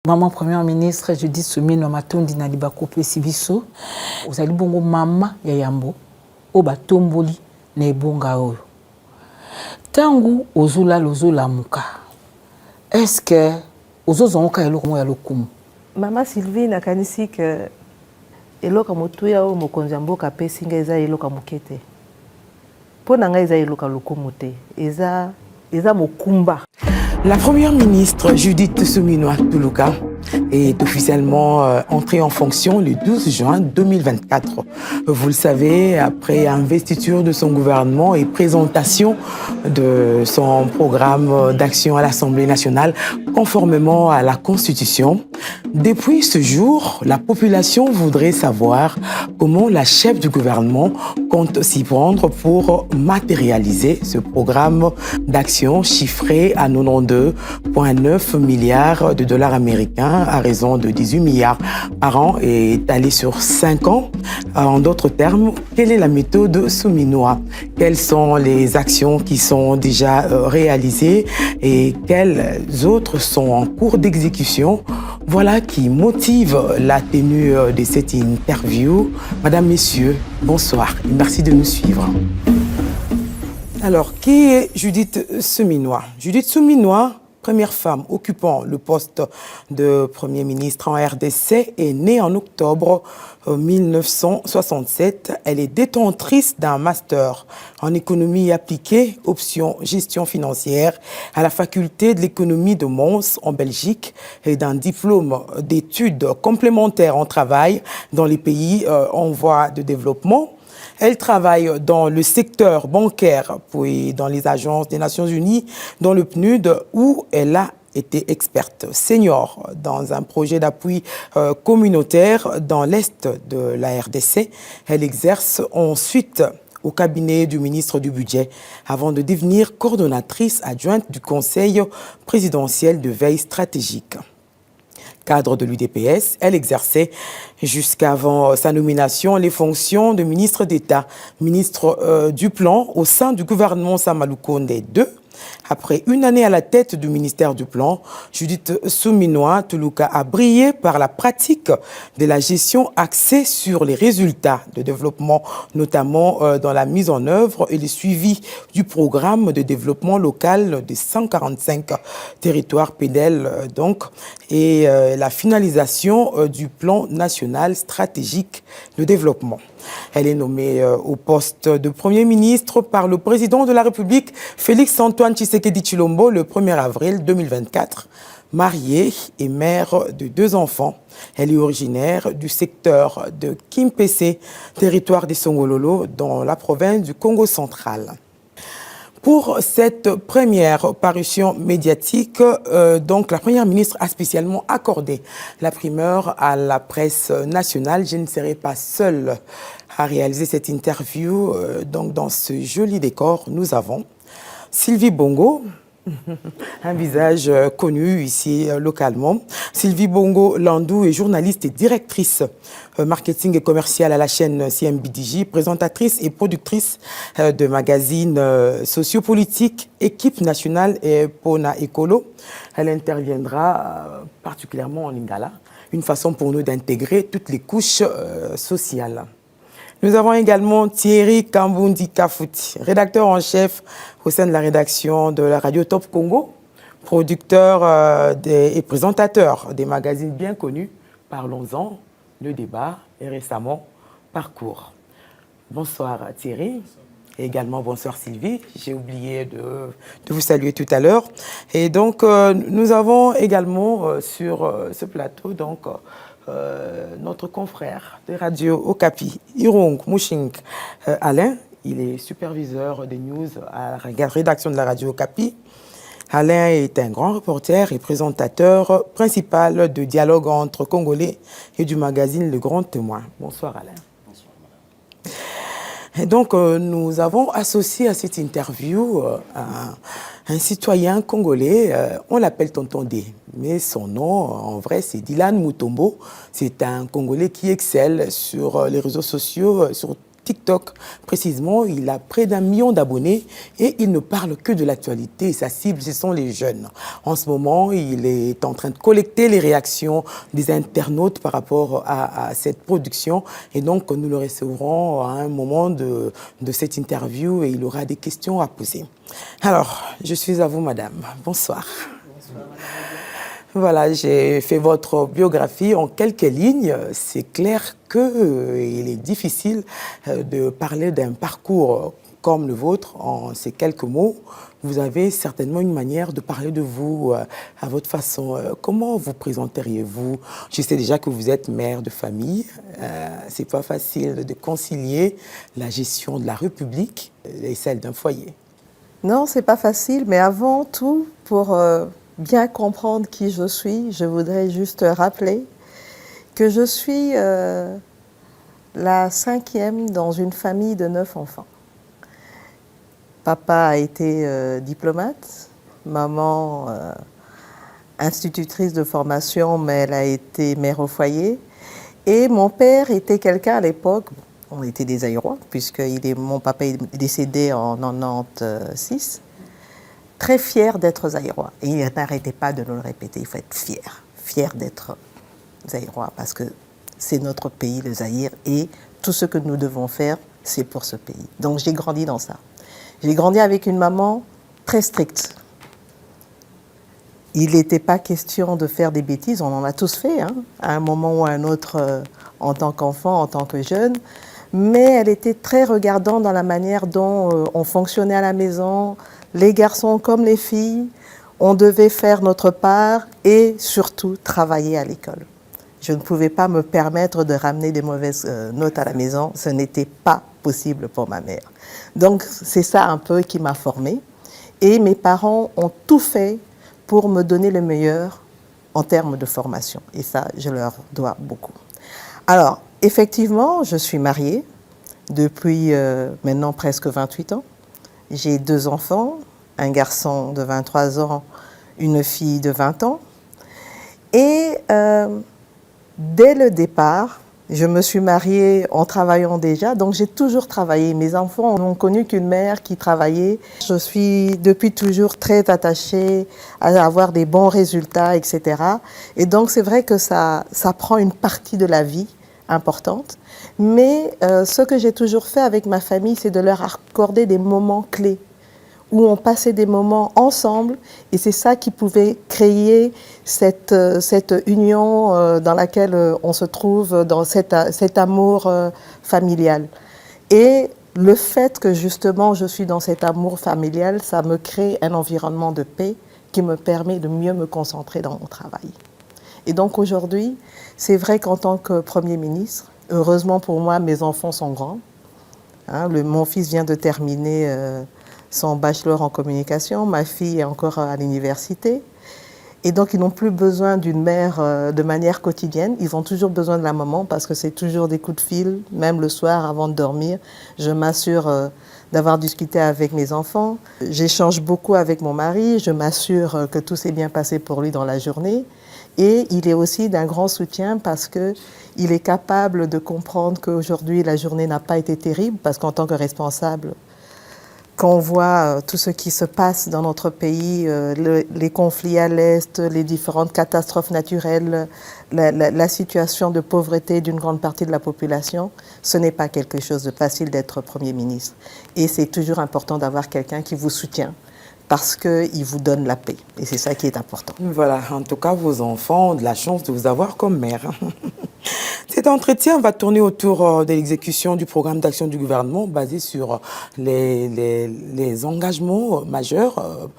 Maman première ministre Judith Suminwa Matondi na libako pesi biso ozali bongo mama ya Yambo o batomboli na ebonga oyo tangu ozula lozola muka est-ce que ozozongoka eloko ya lokumu Mama Sylvie nakanisi que eloko motuya o mokonzi mboka pesi nga eza eloko mokete pona nga eza eloko lokumu te eza mokumba. La première ministre Judith Suminwa Tuluka est officiellement entrée en fonction le 12 juin 2024. Vous le savez, après investiture de son gouvernement et présentation de son programme d'action à l'Assemblée nationale conformément à la Constitution. Depuis ce jour, la population voudrait savoir comment la chef du gouvernement compte s'y prendre pour matérialiser ce programme d'action chiffré à 92,9 milliards de dollars américains à raison de 18 milliards par an et étalé sur 5 ans. En d'autres termes, quelle est la méthode Suminwa? Quelles sont les actions qui sont déjà réalisées et quelles autres sont en cours d'exécution? Voilà qui motive la tenue de cette interview. Madame, Messieurs, bonsoir et merci de nous suivre. Alors, qui est Judith Suminwa? Judith Suminwa, première femme occupant le poste de Premier ministre en RDC, est née en octobre 1967. Elle est détentrice d'un master en économie appliquée, option gestion financière, à la faculté de l'économie de Mons en Belgique et d'un diplôme d'études complémentaires en travail dans les pays en voie de développement. Elle travaille dans le secteur bancaire, puis dans les agences des Nations Unies, dans le PNUD, où elle a été experte senior dans un projet d'appui communautaire dans l'Est de la RDC. Elle exerce ensuite au cabinet du ministre du Budget avant de devenir coordonnatrice adjointe du Conseil présidentiel de veille stratégique. Cadre de l'UDPS, elle exerçait jusqu'avant sa nomination les fonctions de ministre d'État, ministre du Plan au sein du gouvernement Sama Lukonde II. Après une année à la tête du ministère du Plan, Judith Suminwa Tuluka a brillé par la pratique de la gestion axée sur les résultats de développement, notamment dans la mise en œuvre et le suivi du programme de développement local de 145 territoires PNEL, donc, et la finalisation du plan national stratégique de développement. Elle est nommée au poste de Premier ministre par le président de la République, Félix-Antoine Tshisekedi Tshilombo, le 1er avril 2024. Mariée et mère de 2 enfants, elle est originaire du secteur de Kimpese, territoire des Songololo, dans la province du Congo central. Pour cette première parution médiatique, donc la première ministre a spécialement accordé la primeur à la presse nationale. Je ne serai pas seule à réaliser cette interview. Donc dans ce joli décor, nous avons Sylvie Bongo, un visage connu ici localement. Sylvie Bongo Landou est journaliste et directrice marketing et commercial à la chaîne CMBDJ, présentatrice et productrice de magazines sociopolitiques, équipe nationale et Pona Écolo. Elle interviendra particulièrement en lingala, une façon pour nous d'intégrer toutes les couches sociales. Nous avons également Thierry Kambundi Kafouti, rédacteur en chef au sein de la rédaction de la radio Top Congo, producteur et présentateur des magazines bien connus, Parlons-en, Le Débat et récemment Parcours. Bonsoir Thierry. Et également bonsoir Sylvie. J'ai oublié de vous saluer tout à l'heure. Et donc nous avons également sur ce plateau donc notre confrère de Radio Okapi, Irong Mouching Alain. Il est superviseur des news à la rédaction de la Radio Okapi. Alain est un grand reporter et présentateur principal de dialogue entre Congolais et du magazine Le Grand Témoin. Bonsoir Alain. Bonsoir madame. Et donc nous avons associé à cette interview un citoyen congolais, on l'appelle Tonton D, mais son nom en vrai c'est Dylan Mutombo. C'est un Congolais qui excelle sur les réseaux sociaux, sur TikTok. Précisément, il a près d'1 million d'abonnés et il ne parle que de l'actualité. Sa cible, ce sont les jeunes. En ce moment, il est en train de collecter les réactions des internautes par rapport à cette production. Et donc, nous le recevrons à un moment de cette interview et il aura des questions à poser. Alors, je suis à vous, madame. Bonsoir. Bonsoir, madame. Voilà, j'ai fait votre biographie en quelques lignes. C'est clair qu'il est difficile de parler d'un parcours comme le vôtre en ces quelques mots. Vous avez certainement une manière de parler de vous à votre façon. Comment vous présenteriez-vous? Je sais déjà que vous êtes mère de famille. C'est pas facile de concilier la gestion de la République et celle d'un foyer. Non, c'est pas facile, mais avant tout, pour bien comprendre qui je suis, je voudrais juste rappeler que je suis la 5e dans une famille de 9 enfants. Papa a été diplomate, maman institutrice de formation, mais elle a été mère au foyer. Et mon père était quelqu'un à l'époque, on était des Zaïrois, puisque mon papa est décédé en 96, très fier d'être Zaïrois. Et il n'arrêtait pas de nous le répéter, il faut être fier d'être Zaïrois, parce que c'est notre pays, le Zaïre, et tout ce que nous devons faire, c'est pour ce pays. Donc j'ai grandi dans ça. J'ai grandi avec une maman très stricte. Il n'était pas question de faire des bêtises, on en a tous fait, hein, à un moment ou à un autre, en tant qu'enfant, en tant que jeune. Mais elle était très regardante dans la manière dont on fonctionnait à la maison. Les garçons comme les filles, on devait faire notre part et surtout travailler à l'école. Je ne pouvais pas me permettre de ramener des mauvaises notes à la maison. Ce n'était pas possible pour ma mère. Donc c'est ça un peu qui m'a formée. Et mes parents ont tout fait pour me donner le meilleur en termes de formation. Et ça, je leur dois beaucoup. Alors, effectivement, je suis mariée depuis maintenant presque 28 ans. J'ai 2 enfants, un garçon de 23 ans, une fille de 20 ans. Et dès le départ, je me suis mariée en travaillant déjà, donc j'ai toujours travaillé. Mes enfants n'ont connu qu'une mère qui travaillait. Je suis depuis toujours très attachée à avoir des bons résultats, etc. Et donc c'est vrai que ça prend une partie de la vie importante. Mais ce que j'ai toujours fait avec ma famille, c'est de leur accorder des moments clés où on passait des moments ensemble, et c'est ça qui pouvait créer cette union dans laquelle on se trouve, dans cet amour familial. Et le fait que justement je suis dans cet amour familial, ça me crée un environnement de paix qui me permet de mieux me concentrer dans mon travail. Et donc aujourd'hui, c'est vrai qu'en tant que Premier ministre, heureusement pour moi, mes enfants sont grands. Hein, mon fils vient de terminer son bachelor en communication, ma fille est encore à l'université. Et donc, ils n'ont plus besoin d'une mère de manière quotidienne. Ils ont toujours besoin de la maman parce que c'est toujours des coups de fil, même le soir avant de dormir. Je m'assure d'avoir discuté avec mes enfants. J'échange beaucoup avec mon mari. Je m'assure que tout s'est bien passé pour lui dans la journée. Et il est aussi d'un grand soutien parce qu'il est capable de comprendre qu'aujourd'hui, la journée n'a pas été terrible parce qu'en tant que responsable, quand on voit tout ce qui se passe dans notre pays, les conflits à l'Est, les différentes catastrophes naturelles, la situation de pauvreté d'une grande partie de la population, ce n'est pas quelque chose de facile d'être Premier ministre. Et c'est toujours important d'avoir quelqu'un qui vous soutient parce qu'il vous donne la paix. Et c'est ça qui est important. Voilà, en tout cas, vos enfants ont de la chance de vous avoir comme mère. Cet entretien va tourner autour de l'exécution du programme d'action du gouvernement basé sur les engagements majeurs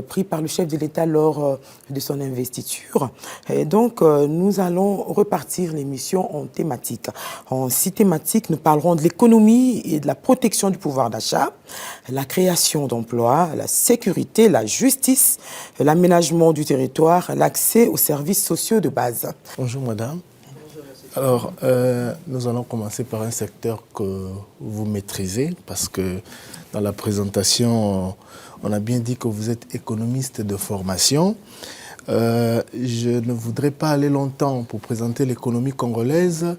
pris par le chef de l'État lors de son investiture. Et donc, nous allons repartir l'émission en thématiques. En 6 thématiques, nous parlerons de l'économie et de la protection du pouvoir d'achat, la création d'emplois, la sécurité, la justice, l'aménagement du territoire, l'accès aux services sociaux de base. Bonjour madame. Alors, nous allons commencer par un secteur que vous maîtrisez parce que dans la présentation, on a bien dit que vous êtes économiste de formation. Je ne voudrais pas aller longtemps pour présenter l'économie congolaise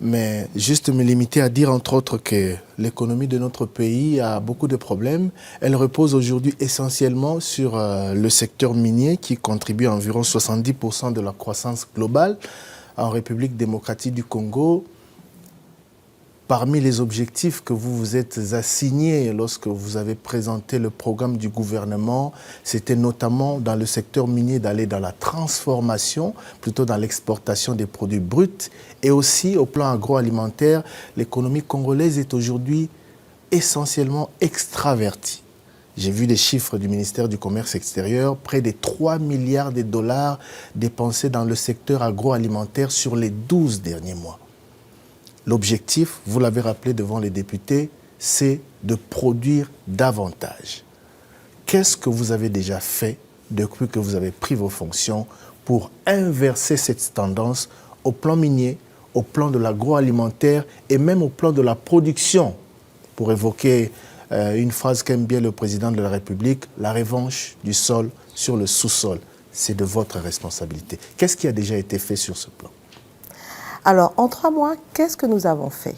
Mais juste me limiter à dire entre autres que l'économie de notre pays a beaucoup de problèmes. Elle repose aujourd'hui essentiellement sur le secteur minier qui contribue à environ 70% de la croissance globale en République démocratique du Congo. Parmi les objectifs que vous vous êtes assignés lorsque vous avez présenté le programme du gouvernement, c'était notamment dans le secteur minier d'aller dans la transformation, plutôt dans l'exportation des produits bruts. Et aussi au plan agroalimentaire, l'économie congolaise est aujourd'hui essentiellement extravertie. J'ai vu des chiffres du ministère du Commerce extérieur, près de 3 milliards de dollars dépensés dans le secteur agroalimentaire sur les 12 derniers mois. L'objectif, vous l'avez rappelé devant les députés, c'est de produire davantage. Qu'est-ce que vous avez déjà fait depuis que vous avez pris vos fonctions pour inverser cette tendance au plan minier, au plan de l'agroalimentaire et même au plan de la production? Pour évoquer une phrase qu'aime bien le président de la République, la revanche du sol sur le sous-sol. C'est de votre responsabilité. Qu'est-ce qui a déjà été fait sur ce plan? Alors, en 3 mois, qu'est-ce que nous avons fait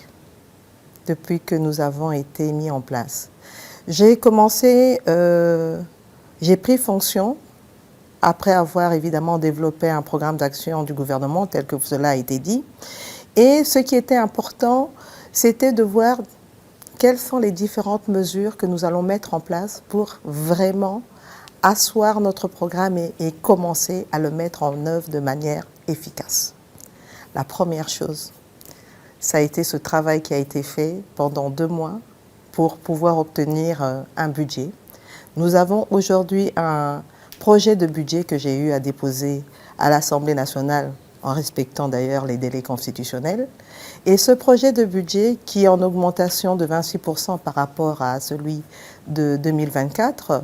depuis que nous avons été mis en place? J'ai pris fonction après avoir évidemment développé un programme d'action du gouvernement tel que cela a été dit. Et ce qui était important, c'était de voir quelles sont les différentes mesures que nous allons mettre en place pour vraiment asseoir notre programme et commencer à le mettre en œuvre de manière efficace. La première chose, ça a été ce travail qui a été fait pendant 2 mois pour pouvoir obtenir un budget. Nous avons aujourd'hui un projet de budget que j'ai eu à déposer à l'Assemblée nationale, en respectant d'ailleurs les délais constitutionnels. Et ce projet de budget, qui est en augmentation de 26% par rapport à celui de 2024,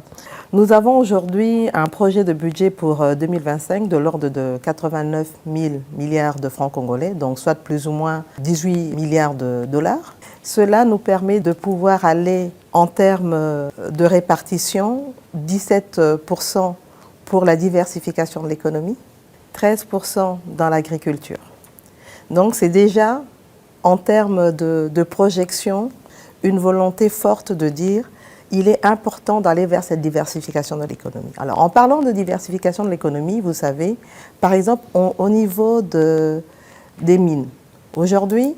nous avons aujourd'hui un projet de budget pour 2025 de l'ordre de 89 000 milliards de francs congolais, donc soit plus ou moins 18 milliards de dollars. Cela nous permet de pouvoir aller en termes de répartition, 17% pour la diversification de l'économie, 13% dans l'agriculture. Donc c'est déjà, en termes de projection, une volonté forte de dire il est important d'aller vers cette diversification de l'économie. Alors, en parlant de diversification de l'économie, vous savez, par exemple, au niveau des mines, aujourd'hui,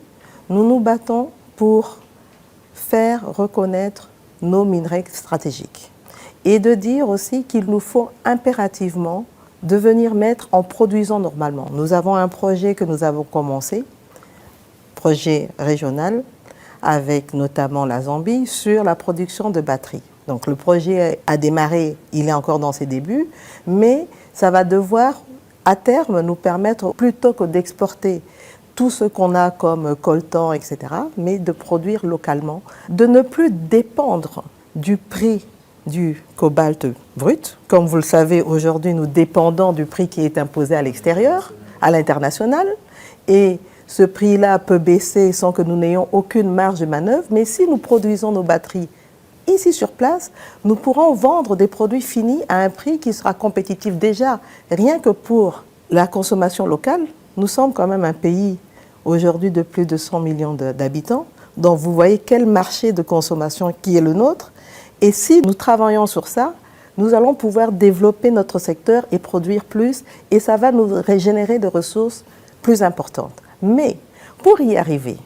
nous nous battons pour faire reconnaître nos minerais stratégiques et de dire aussi qu'il nous faut impérativement devenir maître en produisant normalement. Nous avons un projet que nous avons commencé, projet régional, avec notamment la Zambie, sur la production de batteries. Donc le projet a démarré, il est encore dans ses débuts, mais ça va devoir, à terme, nous permettre, plutôt que d'exporter tout ce qu'on a comme coltan, etc., mais de produire localement, de ne plus dépendre du prix du cobalt brut. Comme vous le savez, aujourd'hui, nous dépendons du prix qui est imposé à l'extérieur, à l'international, et ce prix-là peut baisser sans que nous n'ayons aucune marge de manœuvre, mais si nous produisons nos batteries ici sur place, nous pourrons vendre des produits finis à un prix qui sera compétitif déjà. Rien que pour la consommation locale, nous sommes quand même un pays aujourd'hui de plus de 100 millions d'habitants, donc vous voyez quel marché de consommation qui est le nôtre. Et si nous travaillons sur ça, nous allons pouvoir développer notre secteur et produire plus, et ça va nous régénérer des ressources plus importantes. Mais pour y arriver,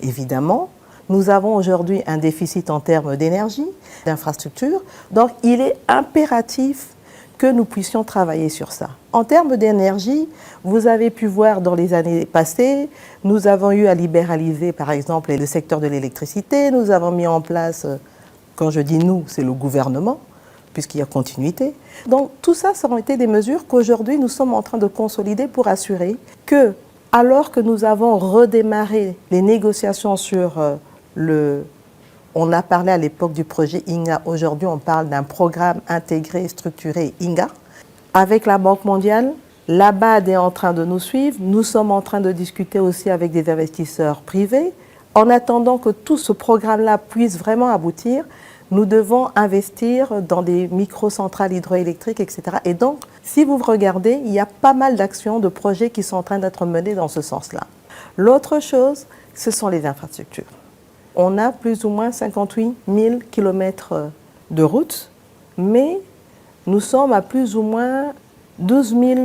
évidemment, nous avons aujourd'hui un déficit en termes d'énergie, d'infrastructures, donc il est impératif que nous puissions travailler sur ça. En termes d'énergie, vous avez pu voir dans les années passées, nous avons eu à libéraliser par exemple le secteur de l'électricité, nous avons mis en place, quand je dis nous, c'est le gouvernement, puisqu'il y a continuité. Donc tout ça, ça ont été des mesures qu'aujourd'hui nous sommes en train de consolider pour assurer que, alors que nous avons redémarré les négociations sur on a parlé à l'époque du projet INGA, aujourd'hui on parle d'un programme intégré, structuré INGA, avec la Banque mondiale, la BAD est en train de nous suivre, nous sommes en train de discuter aussi avec des investisseurs privés. En attendant que tout ce programme-là puisse vraiment aboutir, nous devons investir dans des microcentrales hydroélectriques, etc. Et donc, si vous regardez, il y a pas mal d'actions, de projets qui sont en train d'être menés dans ce sens-là. L'autre chose, ce sont les infrastructures. On a plus ou moins 58 000 kilomètres de routes, mais nous sommes à plus ou moins 12 000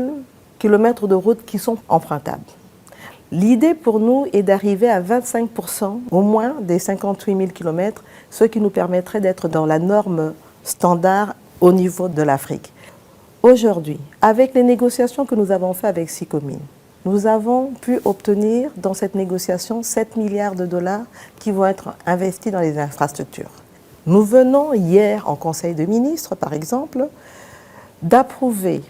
kilomètres de routes qui sont empruntables. L'idée pour nous est d'arriver à 25% au moins des 58 000 kilomètres, ce qui nous permettrait d'être dans la norme standard au niveau de l'Afrique. Aujourd'hui, avec les négociations que nous avons faites avec 6 communes, nous avons pu obtenir dans cette négociation 7 milliards de dollars qui vont être investis dans les infrastructures. Nous venons hier en Conseil de ministres, par exemple, d'approuver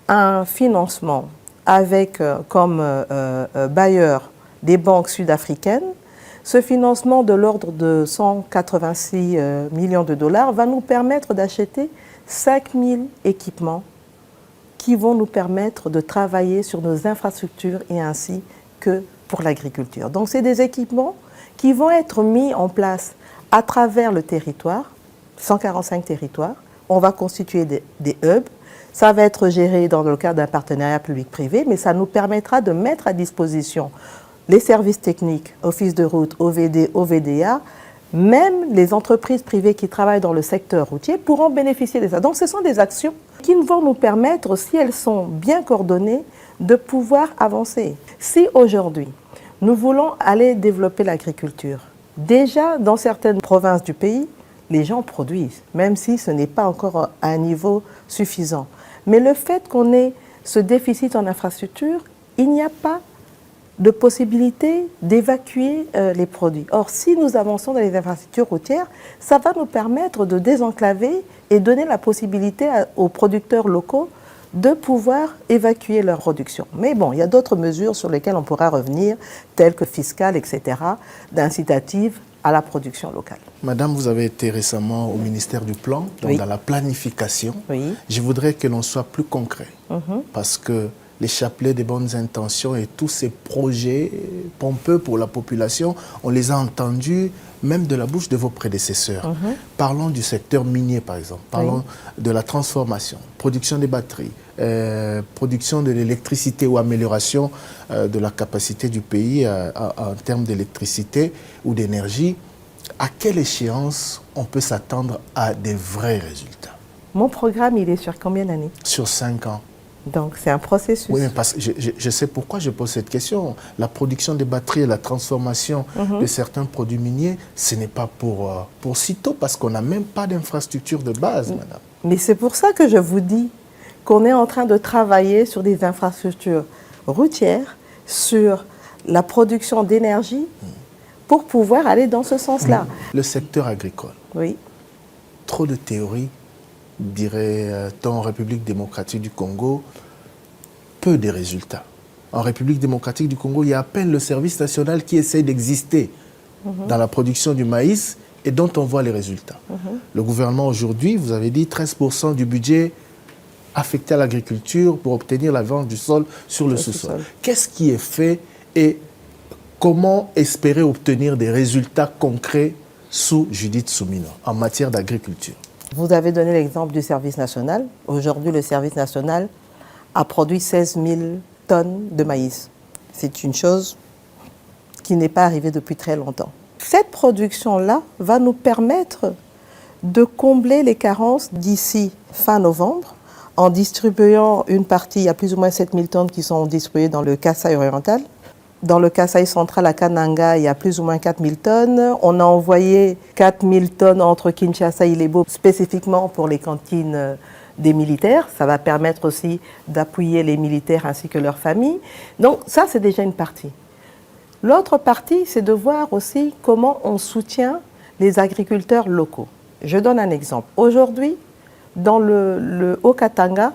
un financement avec comme bailleur des banques sud-africaines. Ce financement de l'ordre de 186 millions de dollars va nous permettre d'acheter 5 000 équipements qui vont nous permettre de travailler sur nos infrastructures et ainsi que pour l'agriculture. Donc c'est des équipements qui vont être mis en place à travers le territoire, 145 territoires. On va constituer des hubs. Ça va être géré dans le cadre d'un partenariat public-privé, mais ça nous permettra de mettre à disposition les services techniques, Office de route, OVD, OVDA, même les entreprises privées qui travaillent dans le secteur routier pourront bénéficier de ça. Donc ce sont des actions qui vont nous permettre, si elles sont bien coordonnées, de pouvoir avancer. Si aujourd'hui, nous voulons aller développer l'agriculture, déjà dans certaines provinces du pays, les gens produisent, même si ce n'est pas encore à un niveau suffisant. Mais le fait qu'on ait ce déficit en infrastructure, il n'y a pas de possibilité d'évacuer les produits. Or, si nous avançons dans les infrastructures routières, ça va nous permettre de désenclaver et donner la possibilité aux producteurs locaux de pouvoir évacuer leur production. Mais bon, il y a d'autres mesures sur lesquelles on pourra revenir, telles que fiscales, etc., d'incitatives à la production locale. Madame, vous avez été récemment au ministère du Plan, donc oui. Dans la planification. Oui. Je voudrais que l'on soit plus concret, parce que les chapelets des bonnes intentions et tous ces projets pompeux pour la population, on les a entendus même de la bouche de vos prédécesseurs. Parlons du secteur minier, par exemple. Parlons de la transformation, production des batteries, production de l'électricité ou amélioration de la capacité du pays en termes d'électricité ou d'énergie. À quelle échéance on peut s'attendre à des vrais résultats? Mon programme, il est sur combien d'années? Sur 5 ans. Donc, c'est un processus. Oui, mais parce que je sais pourquoi je pose cette question. La production des batteries et la transformation de certains produits miniers, ce n'est pas pour sitôt, parce qu'on n'a même pas d'infrastructure de base, madame. Mais c'est pour ça que je vous dis qu'on est en train de travailler sur des infrastructures routières, sur la production d'énergie, pour pouvoir aller dans ce sens-là. Le secteur agricole. Oui. Trop de théories, dirait-on en République démocratique du Congo, peu de résultats. En République démocratique du Congo, il y a à peine le service national qui essaie d'exister dans la production du maïs et dont on voit les résultats. Le gouvernement aujourd'hui, vous avez dit 13% du budget affecté à l'agriculture pour obtenir la vente du sol sur le sous-sol. Qu'est-ce qui est fait et comment espérer obtenir des résultats concrets sous Judith Soumino en matière d'agriculture? Vous avez donné l'exemple du service national. Aujourd'hui, le service national a produit 16 000 tonnes de maïs. C'est une chose qui n'est pas arrivée depuis très longtemps. Cette production-là va nous permettre de combler les carences d'ici fin novembre en distribuant une partie, il y a plus ou moins 7 000 tonnes qui sont distribuées dans le Kasaï oriental. Dans le Kasaï central à Kananga, il y a plus ou moins 4 000 tonnes. On a envoyé 4 000 tonnes entre Kinshasa et Ilebo spécifiquement pour les cantines des militaires. Ça va permettre aussi d'appuyer les militaires ainsi que leurs familles. Donc ça, c'est déjà une partie. L'autre partie, c'est de voir aussi comment on soutient les agriculteurs locaux. Je donne un exemple. Aujourd'hui, dans le Haut-Katanga,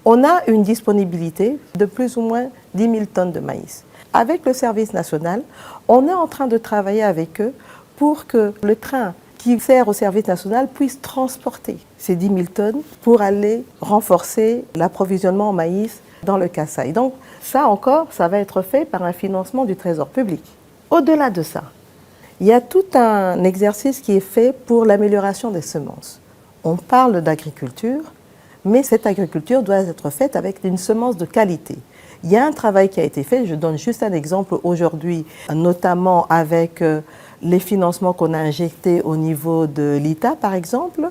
on a une disponibilité de plus ou moins 10 000 tonnes de maïs. Avec le service national, on est en train de travailler avec eux pour que le train qui sert au service national puisse transporter ces 10 000 tonnes pour aller renforcer l'approvisionnement en maïs dans le Kasaï. Donc ça encore, ça va être fait par un financement du Trésor public. Au-delà de ça, il y a tout un exercice qui est fait pour l'amélioration des semences. On parle d'agriculture, mais cette agriculture doit être faite avec une semence de qualité Il y a un travail qui a été fait. Je donne juste un exemple aujourd'hui, notamment avec les financements qu'on a injectés au niveau de l'ITA, par exemple,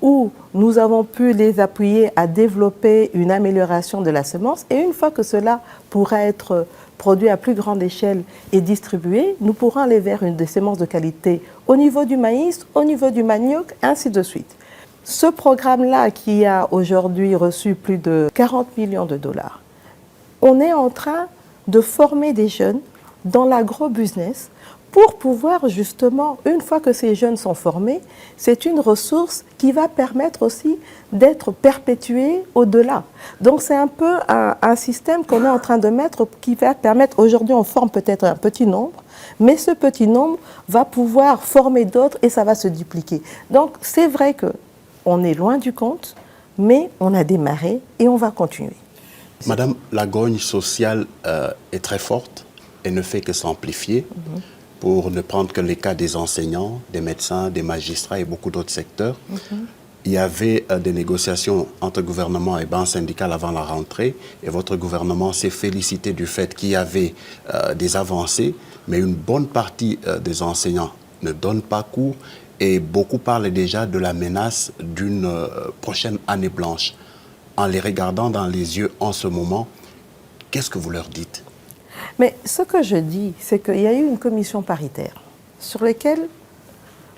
où nous avons pu les appuyer à développer une amélioration de la semence. Et une fois que cela pourra être produit à plus grande échelle et distribué, nous pourrons aller vers des semences de qualité au niveau du maïs, au niveau du manioc, ainsi de suite. Ce programme-là, qui a aujourd'hui reçu plus de 40 millions de dollars, on est en train de former des jeunes dans l'agro-business pour pouvoir justement, une fois que ces jeunes sont formés, c'est une ressource qui va permettre aussi d'être perpétuée au-delà. Donc c'est un peu un système qu'on est en train de mettre qui va permettre, aujourd'hui on forme peut-être un petit nombre, mais ce petit nombre va pouvoir former d'autres et ça va se dupliquer. Donc c'est vrai qu'on est loin du compte, mais on a démarré et on va continuer. Madame, la grogne sociale est très forte et ne fait que s'amplifier. Pour ne prendre que les cas des enseignants, des médecins, des magistrats et beaucoup d'autres secteurs. Il y avait des négociations entre gouvernement et banque syndicale avant la rentrée et votre gouvernement s'est félicité du fait qu'il y avait des avancées, mais une bonne partie des enseignants ne donnent pas cours et beaucoup parlent déjà de la menace d'une prochaine année blanche. En les regardant dans les yeux en ce moment, qu'est-ce que vous leur dites ? Mais ce que je dis, c'est qu'il y a eu une commission paritaire sur laquelle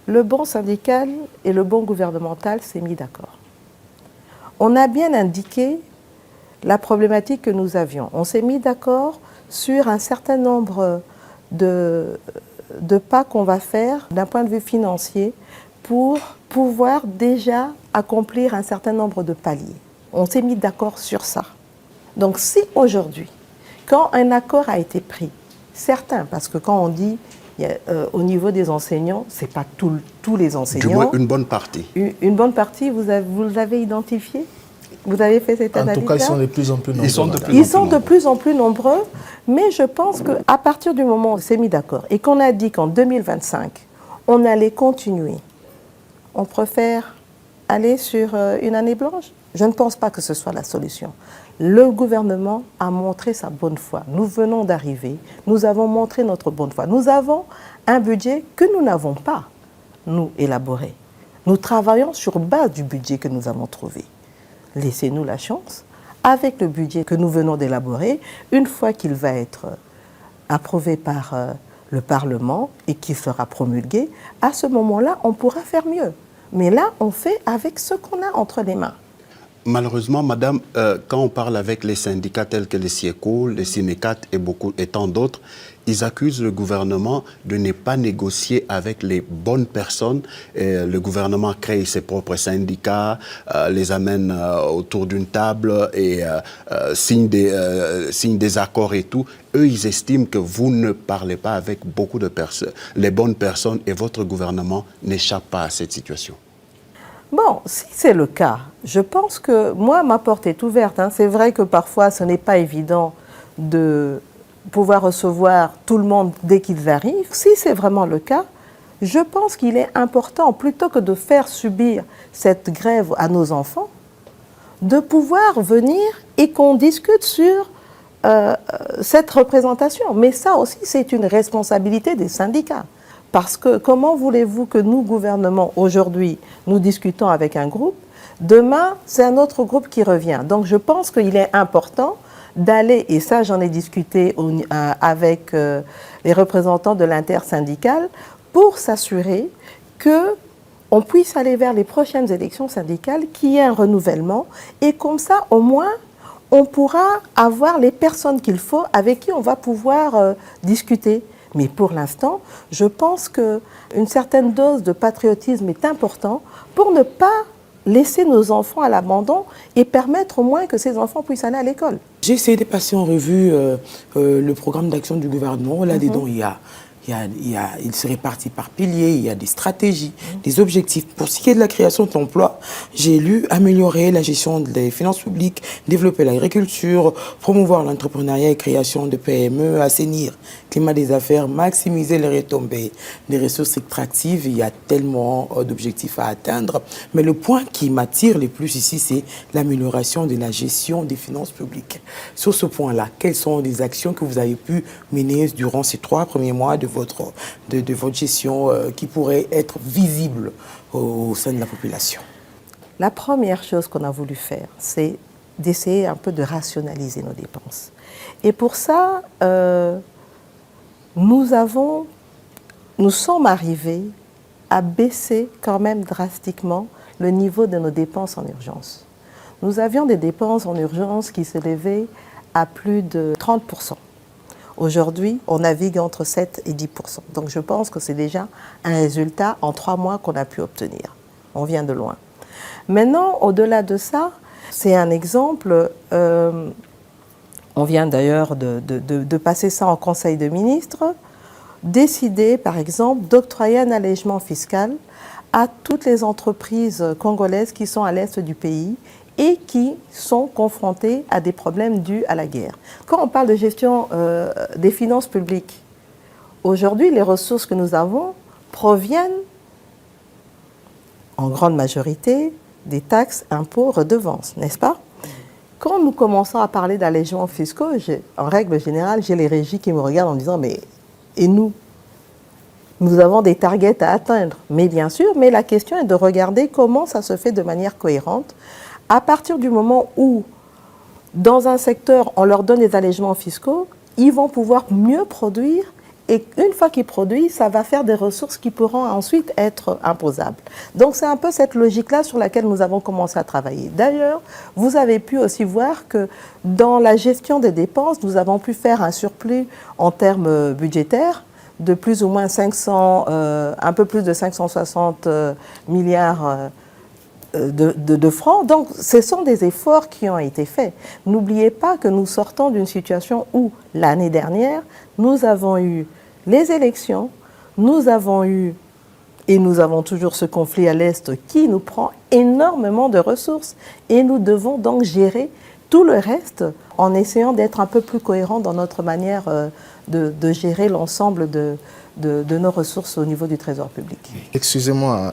le bon syndical et le bon gouvernemental s'est mis d'accord. On a bien indiqué la problématique que nous avions. On s'est mis d'accord sur un certain nombre de pas qu'on va faire d'un point de vue financier pour pouvoir déjà accomplir un certain nombre de paliers. On s'est mis d'accord sur ça. Donc si aujourd'hui, quand un accord a été pris, certains, parce que quand on dit au niveau des enseignants, ce n'est pas tous les enseignants. Du moins une bonne partie. Une bonne partie, vous l'avez identifié? Vous avez fait cette analyse? En tout cas, ils sont de plus en plus nombreux. Ils sont de plus en plus nombreux, mais je pense qu'à partir du moment où on s'est mis d'accord et qu'on a dit qu'en 2025, on allait continuer, on préfère aller sur une année blanche? Je ne pense pas que ce soit la solution. Le gouvernement a montré sa bonne foi. Nous venons d'arriver, nous avons montré notre bonne foi. Nous avons un budget que nous n'avons pas, nous, élaboré. Nous travaillons sur base du budget que nous avons trouvé. Laissez-nous la chance, avec le budget que nous venons d'élaborer, une fois qu'il va être approuvé par le Parlement et qu'il sera promulgué, à ce moment-là, on pourra faire mieux. Mais là, on fait avec ce qu'on a entre les mains. Malheureusement, madame, quand on parle avec les syndicats tels que les SIECO, les Synécat et tant d'autres, ils accusent le gouvernement de ne pas négocier avec les bonnes personnes. Et le gouvernement crée ses propres syndicats, les amène autour d'une table et signe des accords et tout. Eux, ils estiment que vous ne parlez pas avec beaucoup de personnes, les bonnes personnes, et votre gouvernement n'échappe pas à cette situation. Bon, si c'est le cas, je pense que moi, ma porte est ouverte. Hein. C'est vrai que parfois, ce n'est pas évident de pouvoir recevoir tout le monde dès qu'ils arrivent. Si c'est vraiment le cas, je pense qu'il est important, plutôt que de faire subir cette grève à nos enfants, de pouvoir venir et qu'on discute sur cette représentation. Mais ça aussi, c'est une responsabilité des syndicats. Parce que comment voulez-vous que nous, gouvernement, aujourd'hui, nous discutons avec un groupe, demain, c'est un autre groupe qui revient. Donc je pense qu'il est important d'aller, et ça j'en ai discuté avec les représentants de l'intersyndicale, pour s'assurer qu'on puisse aller vers les prochaines élections syndicales, qu'il y ait un renouvellement, et comme ça, au moins, on pourra avoir les personnes qu'il faut, avec qui on va pouvoir discuter. Mais pour l'instant, je pense qu'une certaine dose de patriotisme est importante pour ne pas laisser nos enfants à l'abandon et permettre au moins que ces enfants puissent aller à l'école. J'ai essayé de passer en revue le programme d'action du gouvernement. Là-dedans, il y il se répartit par piliers, il y a des stratégies, des objectifs. Pour ce qui est de la création d'emplois, j'ai lu améliorer la gestion des finances publiques, développer l'agriculture, promouvoir l'entrepreneuriat et création de PME, assainir le climat des affaires, maximiser les retombées des ressources extractives. Il y a tellement d'objectifs à atteindre. Mais le point qui m'attire le plus ici, c'est l'amélioration de la gestion des finances publiques. Sur ce point-là, quelles sont les actions que vous avez pu mener durant ces 3 premiers mois de votre gestion qui pourraient être visibles au sein de la population? La première chose qu'on a voulu faire, c'est d'essayer un peu de rationaliser nos dépenses. Et pour ça, nous sommes arrivés à baisser quand même drastiquement le niveau de nos dépenses en urgence. Nous avions des dépenses en urgence qui s'élevaient à plus de 30%. Aujourd'hui, on navigue entre 7 et 10%. Donc je pense que c'est déjà un résultat en 3 mois qu'on a pu obtenir. On vient de loin. Maintenant, au-delà de ça, c'est un exemple, on vient d'ailleurs de passer ça en Conseil de ministres, décider par exemple d'octroyer un allègement fiscal à toutes les entreprises congolaises qui sont à l'est du pays et qui sont confrontées à des problèmes dus à la guerre. Quand on parle de gestion des finances publiques, aujourd'hui, les ressources que nous avons proviennent en grande majorité des taxes, impôts, redevances, n'est-ce pas? Quand nous commençons à parler d'allègements fiscaux, en règle générale, j'ai les régies qui me regardent en disant « mais et nous ?» Nous avons des targets à atteindre, mais bien sûr, mais la question est de regarder comment ça se fait de manière cohérente. À partir du moment où, dans un secteur, on leur donne des allègements fiscaux, ils vont pouvoir mieux produire et une fois qu'ils produisent, ça va faire des ressources qui pourront ensuite être imposables. Donc c'est un peu cette logique-là sur laquelle nous avons commencé à travailler. D'ailleurs, vous avez pu aussi voir que dans la gestion des dépenses, nous avons pu faire un surplus en termes budgétaires de plus ou moins un peu plus de 560 milliards de francs. Donc, ce sont des efforts qui ont été faits. N'oubliez pas que nous sortons d'une situation où, l'année dernière, nous avons eu les élections, nous avons eu, et nous avons toujours ce conflit à l'Est qui nous prend énormément de ressources. Et nous devons donc gérer tout le reste en essayant d'être un peu plus cohérents dans notre manière de gérer l'ensemble de nos ressources au niveau du Trésor public. Excusez-moi,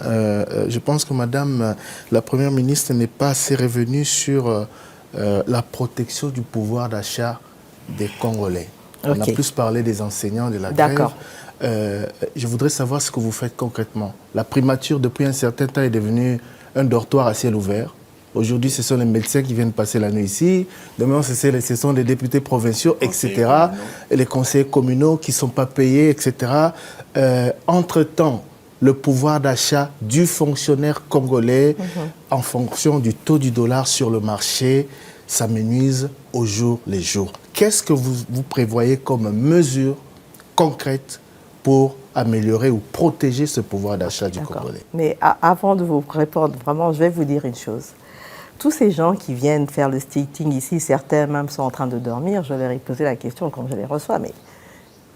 je pense que Madame la Première ministre n'est pas assez revenue sur la protection du pouvoir d'achat des Congolais. On a plus parlé des enseignants, de la grève. Je voudrais savoir ce que vous faites concrètement. La primature, depuis un certain temps, est devenue un dortoir à ciel ouvert. Aujourd'hui, ce sont les médecins qui viennent passer la nuit ici. Demain, ce sont les députés provinciaux, etc. Et les conseillers communaux qui ne sont pas payés, etc. Entre-temps, le pouvoir d'achat du fonctionnaire congolais, en fonction du taux du dollar sur le marché, s'amenuise au jour le jour. Qu'est-ce que vous prévoyez comme mesure concrète pour améliorer ou protéger ce pouvoir d'achat du Congolais? Mais avant de vous répondre, vraiment, je vais vous dire une chose. Tous ces gens qui viennent faire le sitting ici, certains même sont en train de dormir, je leur ai posé la question quand je les reçois, mais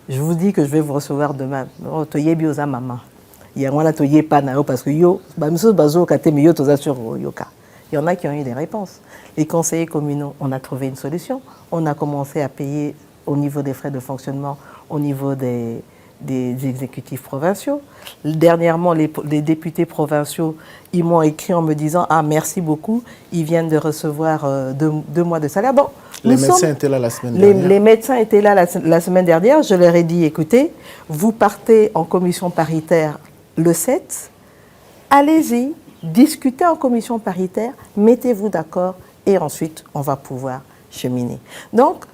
je vous dis que je vais vous recevoir demain. Toye bioza maman. Il y a moi toye pas nao parce que yo, bamso bazo kate mi yo toza sur yoka. Il y en a qui ont eu des réponses. Les conseillers communaux, on a trouvé une solution. On a commencé à payer au niveau des frais de fonctionnement, au niveau des exécutifs provinciaux. Dernièrement, les députés provinciaux, ils m'ont écrit en me disant « Ah, merci beaucoup, ils viennent de recevoir 2 mois de salaire. » Bon, les médecins étaient là la semaine dernière. Les médecins étaient là la semaine dernière. Je leur ai dit « Écoutez, vous partez en commission paritaire le 7, allez-y, discutez en commission paritaire, mettez-vous d'accord et ensuite, on va pouvoir cheminer. » Donc,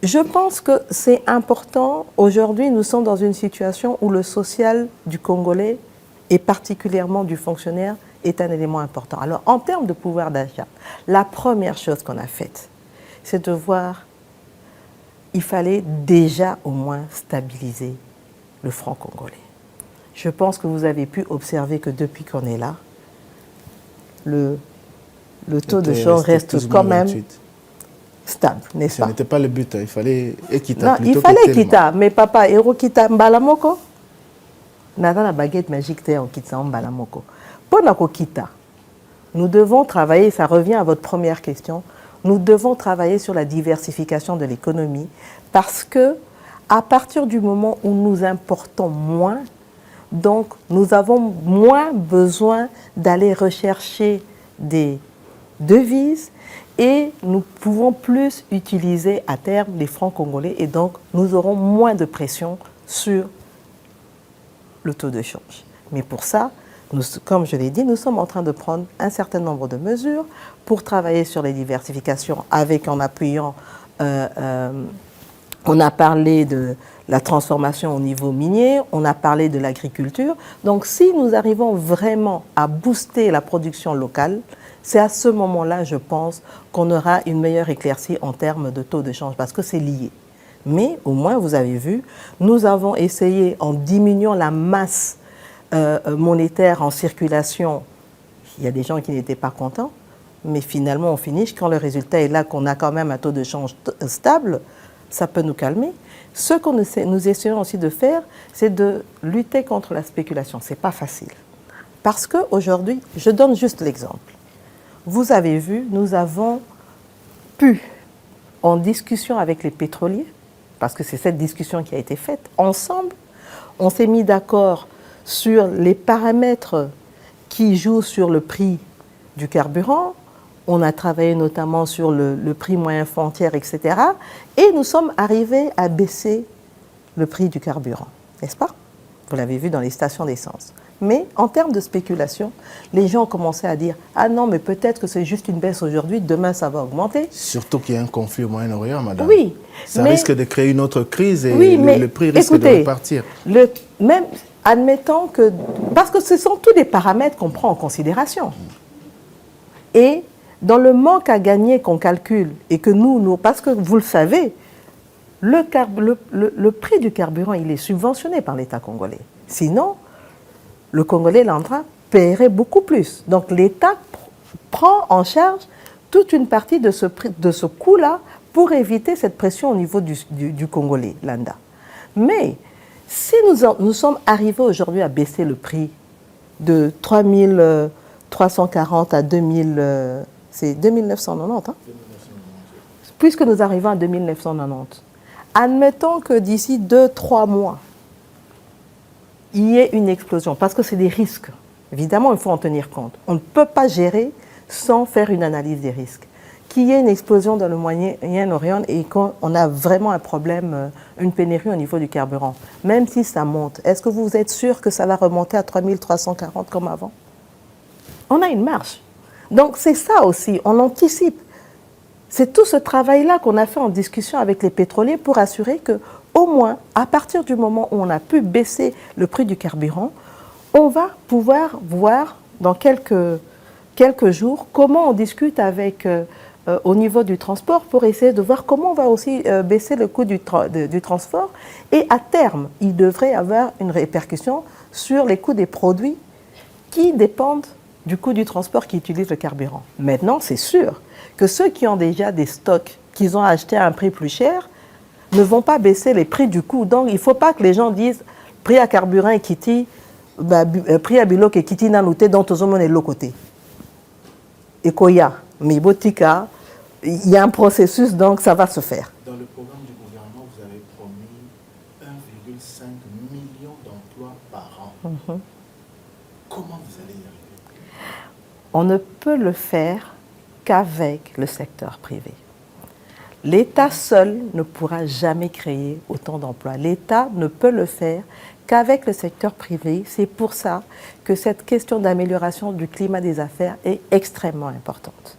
je pense que c'est important. Aujourd'hui, nous sommes dans une situation où le social du Congolais, et particulièrement du fonctionnaire, est un élément important. Alors, en termes de pouvoir d'achat, la première chose qu'on a faite, c'est de voir, il fallait déjà au moins stabiliser le franc congolais. Je pense que vous avez pu observer que depuis qu'on est là, le taux de change reste quand même stable, n'est-ce pas? Ce n'était pas le but, il fallait équitable. Non, il fallait équitable, mais papa, Hero Kita Mbalamoko, Nada la baguette magique te okitsa mbala moko. Pona kokita. Nous devons travailler, ça revient à votre première question, nous devons travailler sur la diversification de l'économie parce que à partir du moment où nous importons moins, donc nous avons moins besoin d'aller rechercher des devises et nous pouvons plus utiliser à terme les francs congolais et donc nous aurons moins de pression sur le taux de change. Mais pour ça, nous, comme je l'ai dit, nous sommes en train de prendre un certain nombre de mesures pour travailler sur les diversifications en appuyant, on a parlé de la transformation au niveau minier, on a parlé de l'agriculture. Donc si nous arrivons vraiment à booster la production locale, c'est à ce moment-là, je pense, qu'on aura une meilleure éclaircie en termes de taux de change parce que c'est lié. Mais au moins, vous avez vu, nous avons essayé en diminuant la masse monétaire en circulation. Il y a des gens qui n'étaient pas contents, mais finalement, on finit quand le résultat est là, qu'on a quand même un taux de change stable, ça peut nous calmer. Ce que nous essayons aussi de faire, c'est de lutter contre la spéculation. Ce n'est pas facile. Parce qu'aujourd'hui, je donne juste l'exemple. Vous avez vu, nous avons pu, en discussion avec les pétroliers, parce que c'est cette discussion qui a été faite, ensemble, on s'est mis d'accord sur les paramètres qui jouent sur le prix du carburant. On a travaillé notamment sur le prix moyen frontière, etc. Et nous sommes arrivés à baisser le prix du carburant, n'est-ce pas? Vous l'avez vu dans les stations d'essence. Mais en termes de spéculation, les gens ont commencé à dire « Ah non, mais peut-être que c'est juste une baisse aujourd'hui, demain ça va augmenter. » Surtout qu'il y a un conflit au Moyen-Orient, madame. Oui. Ça risque de créer une autre crise et oui, le prix risque de repartir. Même admettons que... Parce que ce sont tous des paramètres qu'on prend en considération. Et dans le manque à gagner qu'on calcule, et que nous parce que vous le savez, le prix du carburant, il est subventionné par l'État congolais. Sinon, le Congolais lambda paierait beaucoup plus. Donc l'État prend en charge toute une partie de ce coût-là pour éviter cette pression au niveau du Congolais lambda. Mais si nous sommes arrivés aujourd'hui à baisser le prix de 3340 à 2000, c'est 2990, hein? Puisque nous arrivons à 2990, admettons que d'ici 2-3 mois, il y ait une explosion, parce que c'est des risques. Évidemment, il faut en tenir compte. On ne peut pas gérer sans faire une analyse des risques. Qu'il y ait une explosion dans le Moyen-Orient et qu'on a vraiment un problème, une pénurie au niveau du carburant, même si ça monte, est-ce que vous êtes sûr que ça va remonter à 3340 comme avant? On a une marge. Donc c'est ça aussi, on anticipe. C'est tout ce travail-là qu'on a fait en discussion avec les pétroliers pour assurer que, au moins, à partir du moment où on a pu baisser le prix du carburant, on va pouvoir voir dans quelques jours comment on discute avec, au niveau du transport pour essayer de voir comment on va aussi baisser le coût du transport. Et à terme, il devrait y avoir une répercussion sur les coûts des produits qui dépendent du coût du transport qui utilise le carburant. Maintenant, c'est sûr que ceux qui ont déjà des stocks qu'ils ont achetés à un prix plus cher ne vont pas baisser les prix du coût. Donc, il ne faut pas que les gens disent prix à carburant et kiti, prix à bilok et kiti nanouté dont tout le monde est de l'autre côté. Et koya, mais botika, il y a un processus, donc ça va se faire. Dans le programme du gouvernement, vous avez promis 1,5 million d'emplois par an. Comment vous allez y arriver? On ne peut le faire qu'avec le secteur privé. L'État seul ne pourra jamais créer autant d'emplois. L'État ne peut le faire qu'avec le secteur privé. C'est pour ça que cette question d'amélioration du climat des affaires est extrêmement importante.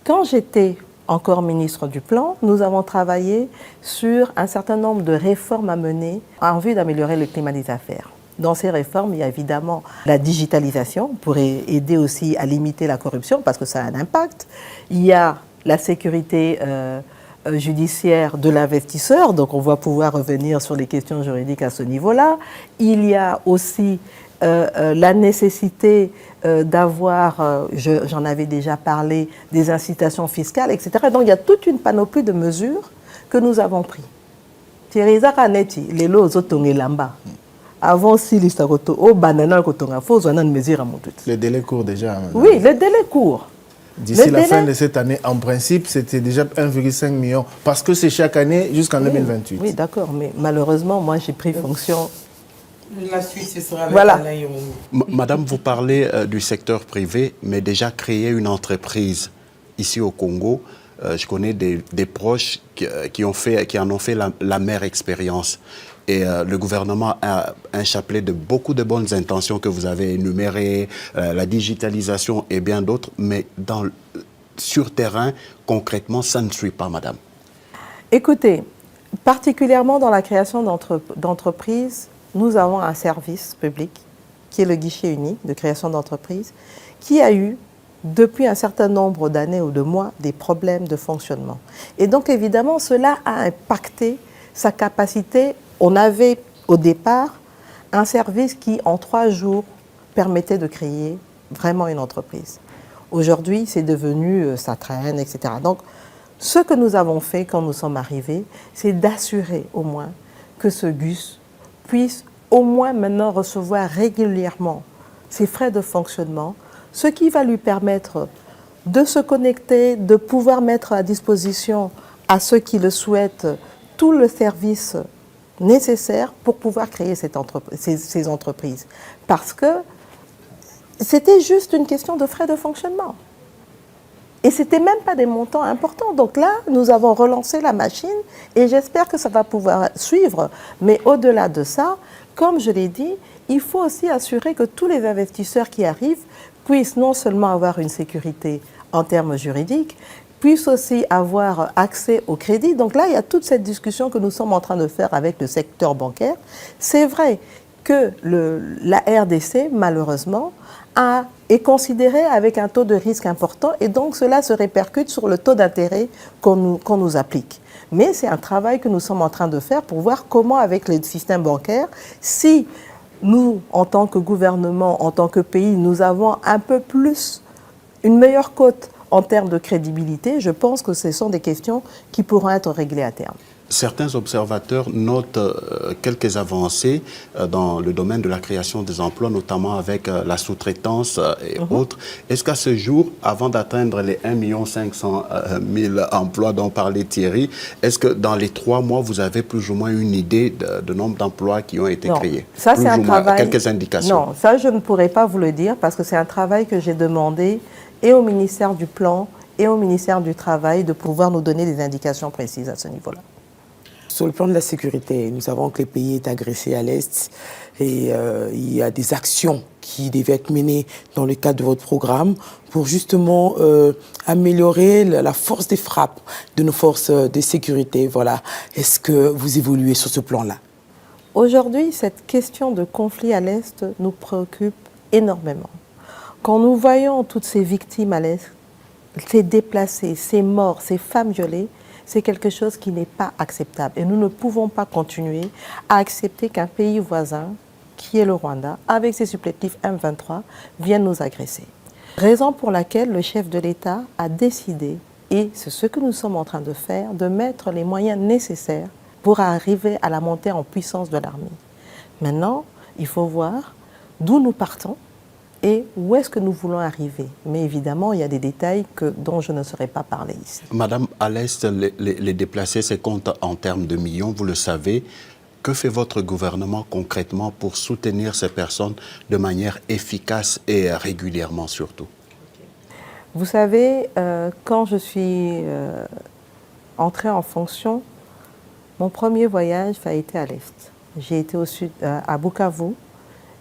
Quand j'étais encore ministre du Plan, nous avons travaillé sur un certain nombre de réformes à mener en vue d'améliorer le climat des affaires. Dans ces réformes, il y a évidemment la digitalisation pour aider aussi à limiter la corruption parce que ça a un impact. Il y a la sécurité judiciaire de l'investisseur, donc on va pouvoir revenir sur les questions juridiques à ce niveau-là. Il y a aussi la nécessité d'avoir, j'en avais déjà parlé, des incitations fiscales, etc. Donc il y a toute une panoplie de mesures que nous avons prises. avant si l'histaroto, au banana, kotonga, faut une mesure à mon tout. Le délai court déjà. Madame. Oui, le délai court. D'ici la fin de cette année, en principe, c'était déjà 1,5 million. Parce que c'est chaque année jusqu'en 2028. Oui, d'accord. Mais malheureusement, moi, j'ai pris fonction. La suite, ce sera avec Voilà. Alain Yomu. Madame, vous parlez du secteur privé, mais déjà créer une entreprise ici au Congo, je connais des proches qui en ont fait la mère expérience. Et le gouvernement a un chapelet de beaucoup de bonnes intentions que vous avez énumérées, la digitalisation et bien d'autres, mais sur terrain, concrètement, ça ne suit pas, madame. Écoutez, particulièrement dans la création d'entreprises, nous avons un service public qui est le guichet unique de création d'entreprises, qui a eu, depuis un certain nombre d'années ou de mois, des problèmes de fonctionnement. Et donc, évidemment, cela a impacté sa capacité. On avait, au départ, un service qui, en 3 jours, permettait de créer vraiment une entreprise. Aujourd'hui, c'est devenu, ça traîne, etc. Donc, ce que nous avons fait quand nous sommes arrivés, c'est d'assurer au moins que ce GUS puisse au moins maintenant recevoir régulièrement ses frais de fonctionnement, ce qui va lui permettre de se connecter, de pouvoir mettre à disposition à ceux qui le souhaitent tout le service nécessaire pour pouvoir créer ces entreprises. Parce que c'était juste une question de frais de fonctionnement. Et ce n'était même pas des montants importants. Donc là, nous avons relancé la machine et j'espère que ça va pouvoir suivre. Mais au-delà de ça, comme je l'ai dit, il faut aussi assurer que tous les investisseurs qui arrivent puissent non seulement avoir une sécurité en termes juridiques, puissent aussi avoir accès au crédit. Donc là, il y a toute cette discussion que nous sommes en train de faire avec le secteur bancaire. C'est vrai que la RDC, malheureusement, est considérée avec un taux de risque important et donc cela se répercute sur le taux d'intérêt qu'on nous applique. Mais c'est un travail que nous sommes en train de faire pour voir comment, avec le système bancaire, si nous, en tant que gouvernement, en tant que pays, nous avons un peu plus, une meilleure cote en termes de crédibilité, je pense que ce sont des questions qui pourront être réglées à terme. Certains observateurs notent quelques avancées dans le domaine de la création des emplois, notamment avec la sous-traitance et autres. Est-ce qu'à ce jour, avant d'atteindre les 1 500 000 emplois dont parlait Thierry, est-ce que dans les 3 mois, vous avez plus ou moins une idée de nombre d'emplois qui ont été créés? Ça, c'est un travail. Quelques indications. Non, ça, je ne pourrais pas vous le dire parce que c'est un travail que j'ai demandé et au ministère du Plan et au ministère du Travail de pouvoir nous donner des indications précises à ce niveau-là. Sur le plan de la sécurité, nous savons que le pays est agressé à l'Est et il y a des actions qui devaient être menées dans le cadre de votre programme pour justement améliorer la force des frappes de nos forces de sécurité. Voilà. Est-ce que vous évoluez sur ce plan-là? Aujourd'hui, cette question de conflit à l'Est nous préoccupe énormément. Quand nous voyons toutes ces victimes à l'Est, ces déplacés, ces morts, ces femmes violées, c'est quelque chose qui n'est pas acceptable. Et nous ne pouvons pas continuer à accepter qu'un pays voisin, qui est le Rwanda, avec ses supplétifs M23, vienne nous agresser. Raison pour laquelle le chef de l'État a décidé, et c'est ce que nous sommes en train de faire, de mettre les moyens nécessaires pour arriver à la montée en puissance de l'armée. Maintenant, il faut voir d'où nous partons et où est-ce que nous voulons arriver. Mais évidemment, il y a des détails dont je ne saurais pas parler ici. Madame, à l'Est, les déplacés, c'est compte en termes de millions, vous le savez. Que fait votre gouvernement concrètement pour soutenir ces personnes de manière efficace et régulièrement surtout? Vous savez, quand je suis entrée en fonction, mon premier voyage a été à l'Est. J'ai été au sud, à Bukavu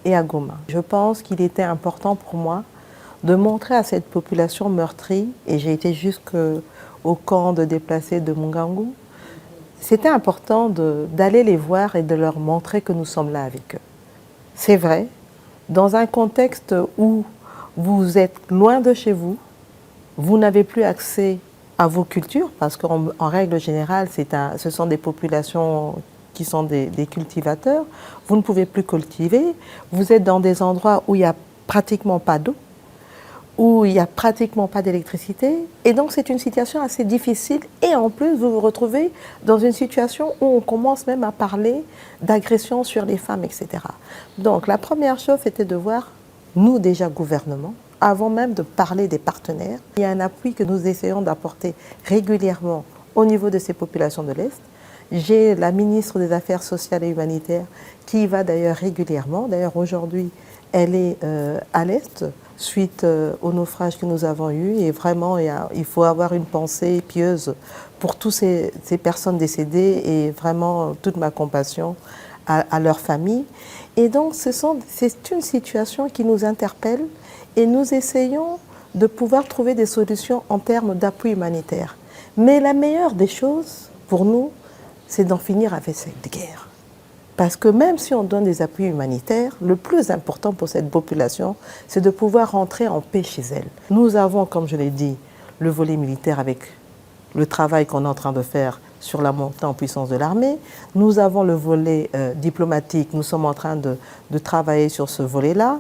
et à Goma. Je pense qu'il était important pour moi de montrer à cette population meurtrie, et j'ai été jusqu'au camp de déplacés de Mungangu, c'était important d'aller les voir et de leur montrer que nous sommes là avec eux. C'est vrai, dans un contexte où vous êtes loin de chez vous, vous n'avez plus accès à vos cultures, parce qu'en règle générale, ce sont des populations qui sont des cultivateurs, vous ne pouvez plus cultiver, vous êtes dans des endroits où il n'y a pratiquement pas d'eau, où il n'y a pratiquement pas d'électricité. Et donc, c'est une situation assez difficile. Et en plus, vous vous retrouvez dans une situation où on commence même à parler d'agression sur les femmes, etc. Donc, la première chose, c'était de voir, nous déjà, gouvernement, avant même de parler des partenaires, il y a un appui que nous essayons d'apporter régulièrement au niveau de ces populations de l'Est. J'ai la ministre des Affaires sociales et humanitaires qui y va d'ailleurs régulièrement. D'ailleurs, aujourd'hui, elle est à l'Est, suite au naufrage que nous avons eu. Et vraiment, il faut avoir une pensée pieuse pour toutes ces personnes décédées et vraiment toute ma compassion à leur famille. Et donc, c'est une situation qui nous interpelle et nous essayons de pouvoir trouver des solutions en termes d'appui humanitaire. Mais la meilleure des choses, pour nous, c'est d'en finir avec cette guerre. Parce que même si on donne des appuis humanitaires, le plus important pour cette population, c'est de pouvoir rentrer en paix chez elle. Nous avons, comme je l'ai dit, le volet militaire avec le travail qu'on est en train de faire sur la montée en puissance de l'armée. Nous avons le volet diplomatique. Nous sommes en train de travailler sur ce volet-là.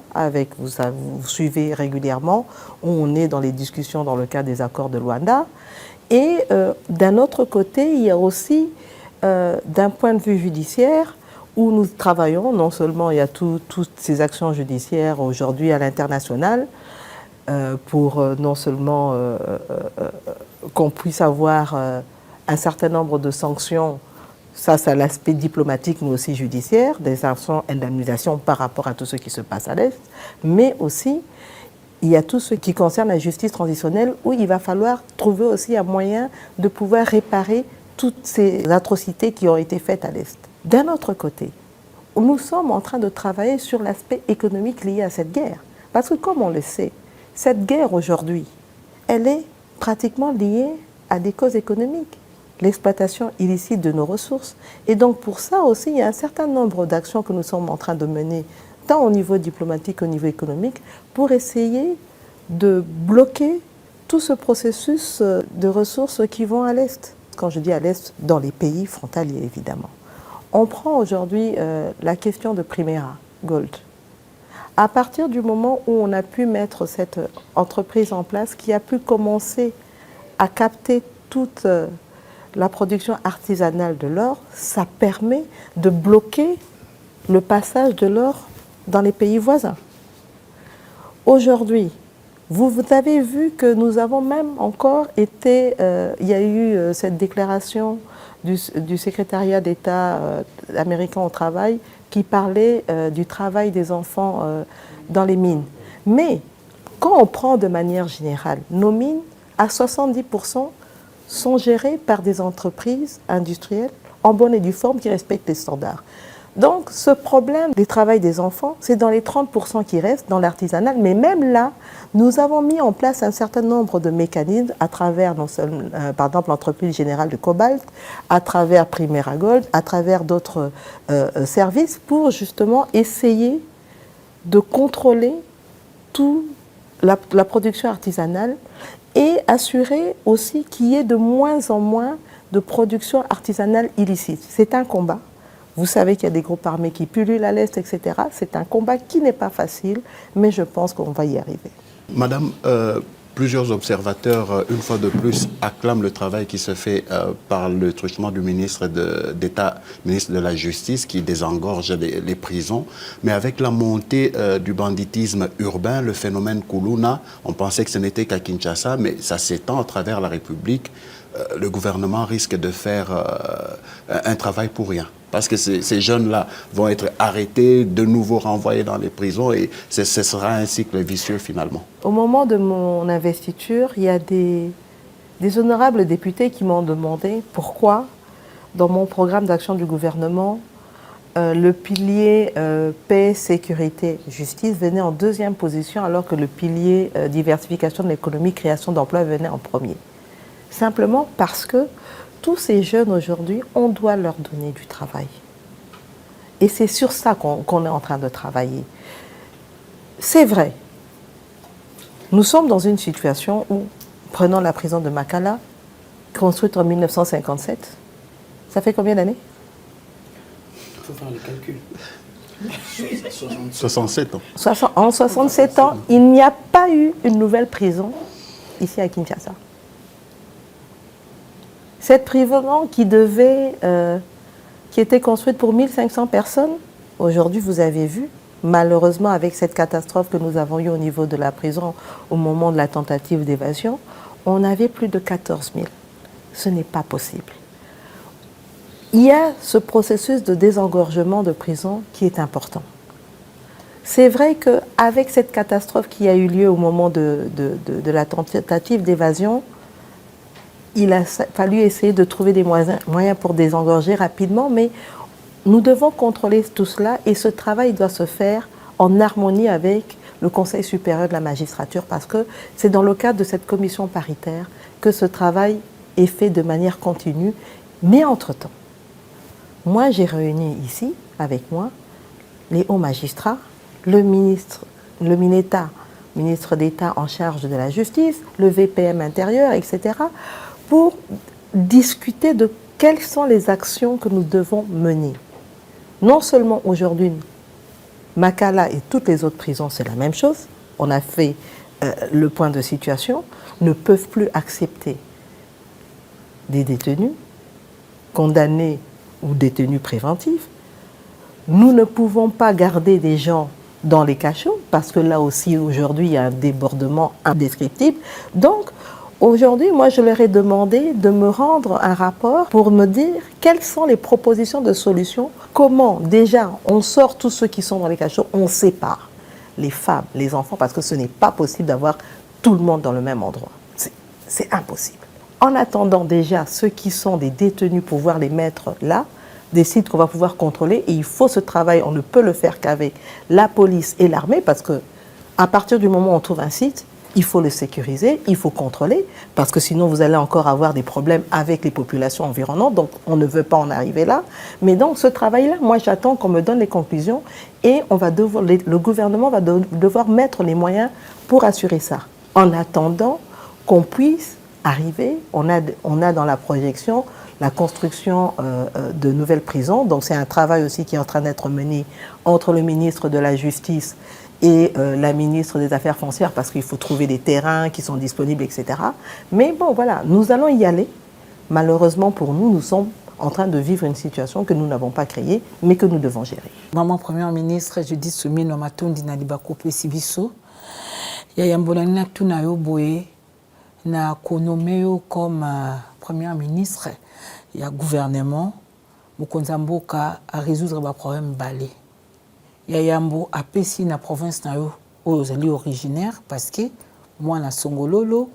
Vous suivez régulièrement, on est dans les discussions dans le cadre des accords de Luanda. Et d'un autre côté, il y a aussi, d'un point de vue judiciaire, où nous travaillons, non seulement il y a toutes ces actions judiciaires aujourd'hui à l'international, pour non seulement qu'on puisse avoir un certain nombre de sanctions, ça c'est l'aspect diplomatique mais aussi judiciaire, des sanctions indemnisation par rapport à tout ce qui se passe à l'Est, mais aussi il y a tout ce qui concerne la justice transitionnelle où il va falloir trouver aussi un moyen de pouvoir réparer toutes ces atrocités qui ont été faites à l'Est. D'un autre côté, nous sommes en train de travailler sur l'aspect économique lié à cette guerre. Parce que comme on le sait, cette guerre aujourd'hui, elle est pratiquement liée à des causes économiques. L'exploitation illicite de nos ressources. Et donc pour ça aussi, il y a un certain nombre d'actions que nous sommes en train de mener, tant au niveau diplomatique qu'au niveau économique, pour essayer de bloquer tout ce processus de ressources qui vont à l'Est. Quand je dis à l'Est, dans les pays frontaliers évidemment. On prend aujourd'hui la question de Primera Gold. À partir du moment où on a pu mettre cette entreprise en place, qui a pu commencer à capter toute la production artisanale de l'or, ça permet de bloquer le passage de l'or dans les pays voisins. Aujourd'hui, vous avez vu que nous avons même encore été, il y a eu cette déclaration du secrétariat d'État américain au travail qui parlait du travail des enfants dans les mines. Mais quand on prend de manière générale, nos mines, à 70%, sont gérées par des entreprises industrielles en bonne et due forme qui respectent les standards. Donc ce problème du travail des enfants, c'est dans les 30% qui restent dans l'artisanal, mais même là, nous avons mis en place un certain nombre de mécanismes à travers, non seulement, par exemple, l'entreprise générale de Cobalt, à travers Primera Gold, à travers d'autres services pour justement essayer de contrôler toute la production artisanale et assurer aussi qu'il y ait de moins en moins de production artisanale illicite. C'est un combat. Vous savez qu'il y a des groupes armés qui pullulent à l'Est, etc. C'est un combat qui n'est pas facile, mais je pense qu'on va y arriver. Madame, plusieurs observateurs, une fois de plus, acclament le travail qui se fait par le truchement du ministre d'État, ministre de la Justice, qui désengorge les prisons. Mais avec la montée du banditisme urbain, le phénomène Kuluna, on pensait que ce n'était qu'à Kinshasa, mais ça s'étend à travers la République. Le gouvernement risque de faire un travail pour rien. Parce que ces jeunes-là vont être arrêtés, de nouveau renvoyés dans les prisons et ce sera un cycle vicieux finalement. Au moment de mon investiture, il y a des honorables députés qui m'ont demandé pourquoi, dans mon programme d'action du gouvernement, le pilier paix, sécurité, justice venait en deuxième position alors que le pilier diversification de l'économie, création d'emplois venait en premier. Simplement parce que tous ces jeunes aujourd'hui, on doit leur donner du travail. Et c'est sur ça qu'on est en train de travailler. C'est vrai. Nous sommes dans une situation où, prenons la prison de Makala, construite en 1957, ça fait combien d'années? Il faut faire les calculs. 67 ans. En 67 ans, il n'y a pas eu une nouvelle prison ici à Kinshasa. Cette prison qui était construite pour 1500 personnes, aujourd'hui vous avez vu, malheureusement avec cette catastrophe que nous avons eue au niveau de la prison au moment de la tentative d'évasion, on avait plus de 14 000. Ce n'est pas possible. Il y a ce processus de désengorgement de prison qui est important. C'est vrai qu'avec cette catastrophe qui a eu lieu au moment de la tentative d'évasion, il a fallu essayer de trouver des moyens pour désengorger rapidement, mais nous devons contrôler tout cela et ce travail doit se faire en harmonie avec le Conseil supérieur de la magistrature parce que c'est dans le cadre de cette commission paritaire que ce travail est fait de manière continue. Mais entre-temps, moi j'ai réuni ici avec moi les hauts magistrats, le ministre d'État en charge de la justice, le VPM intérieur, etc., pour discuter de quelles sont les actions que nous devons mener. Non seulement aujourd'hui, Makala et toutes les autres prisons, c'est la même chose. On a fait le point de situation, ne peuvent plus accepter des détenus condamnés ou détenus préventifs. Nous ne pouvons pas garder des gens dans les cachots parce que là aussi, aujourd'hui, il y a un débordement indescriptible. Donc, aujourd'hui, moi, je leur ai demandé de me rendre un rapport pour me dire quelles sont les propositions de solutions. Comment, déjà, on sort tous ceux qui sont dans les cachots, on sépare les femmes, les enfants, parce que ce n'est pas possible d'avoir tout le monde dans le même endroit. C'est impossible. En attendant déjà ceux qui sont des détenus, pouvoir les mettre là, des sites qu'on va pouvoir contrôler. Et il faut ce travail, on ne peut le faire qu'avec la police et l'armée, parce que à partir du moment où on trouve un site, il faut le sécuriser, il faut contrôler, parce que sinon vous allez encore avoir des problèmes avec les populations environnantes, donc on ne veut pas en arriver là. Mais donc ce travail-là, moi j'attends qu'on me donne les conclusions et le gouvernement va devoir mettre les moyens pour assurer ça. En attendant qu'on puisse arriver, on a dans la projection la construction de nouvelles prisons, donc c'est un travail aussi qui est en train d'être mené entre le ministre de la Justice et la ministre des Affaires foncières parce qu'il faut trouver des terrains qui sont disponibles, etc. Mais bon, voilà, nous allons y aller. Malheureusement pour nous, nous sommes en train de vivre une situation que nous n'avons pas créée, mais que nous devons gérer. Maman Première ministre, je dis Soumino Matondi na libakope sibiso. Ya yambolani na tuna yo boye na konome yo comme Première ministre ya gouvernement mokonza mboka à résoudre ba problème balé. Ya yambo apesi na province na yo oyo zali originaire parce que moi na Songololo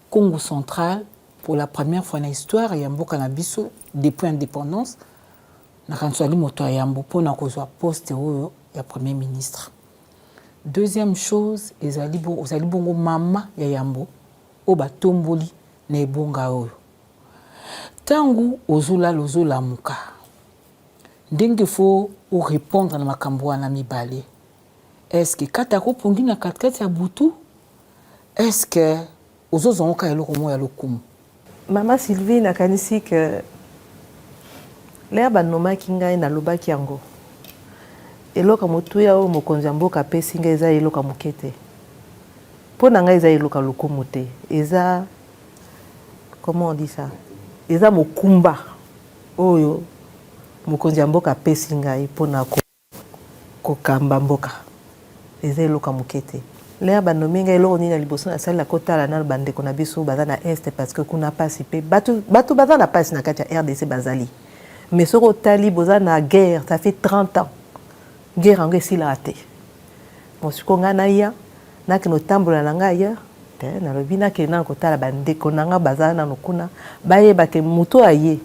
Congo central pour la première fois dans l'histoire ya mboka na biso depuis indépendance na kansali moto ya yambo pona kozwa poste oyo ya premier ministre. Deuxième chose ezali bongo mama ya yambo o batomboli na ebonga oyo. Tangu ozula lozola muka ndenge fo ou répondre na makambo wana mibale. Est-ce que kata ko pongi na katkati ya butu? Est-ce que ozozongoka eloko mo ya lokumu? Mama Sylvie nakanisi que l'air banomaki ngai na lobaki yango. Eloka motuya o mokonzi ya mboka pesi ngai eza eloka mokete. Po na ngai eza eloka lokumu te. Eza comment on dit ça? Eza mokumba oyo mokonzi ya mboka pesi ngai pona kokamba mboka. Eza eloka mokete. L'air banomi ngai eloko nini na liboso na sala kotala na bandeko na biso baza na est parce que kuna pasi pe batu baza na pasi na kati ya RDC bazali. Mais soko tali boza na guerre, ça fait 30 ans. Guerre en si la raté. Bon siko nga na ya na kino tambola na nga ya te na lobina ke na kotala bandeko na nga baza na nokuna baye ba ke muto aye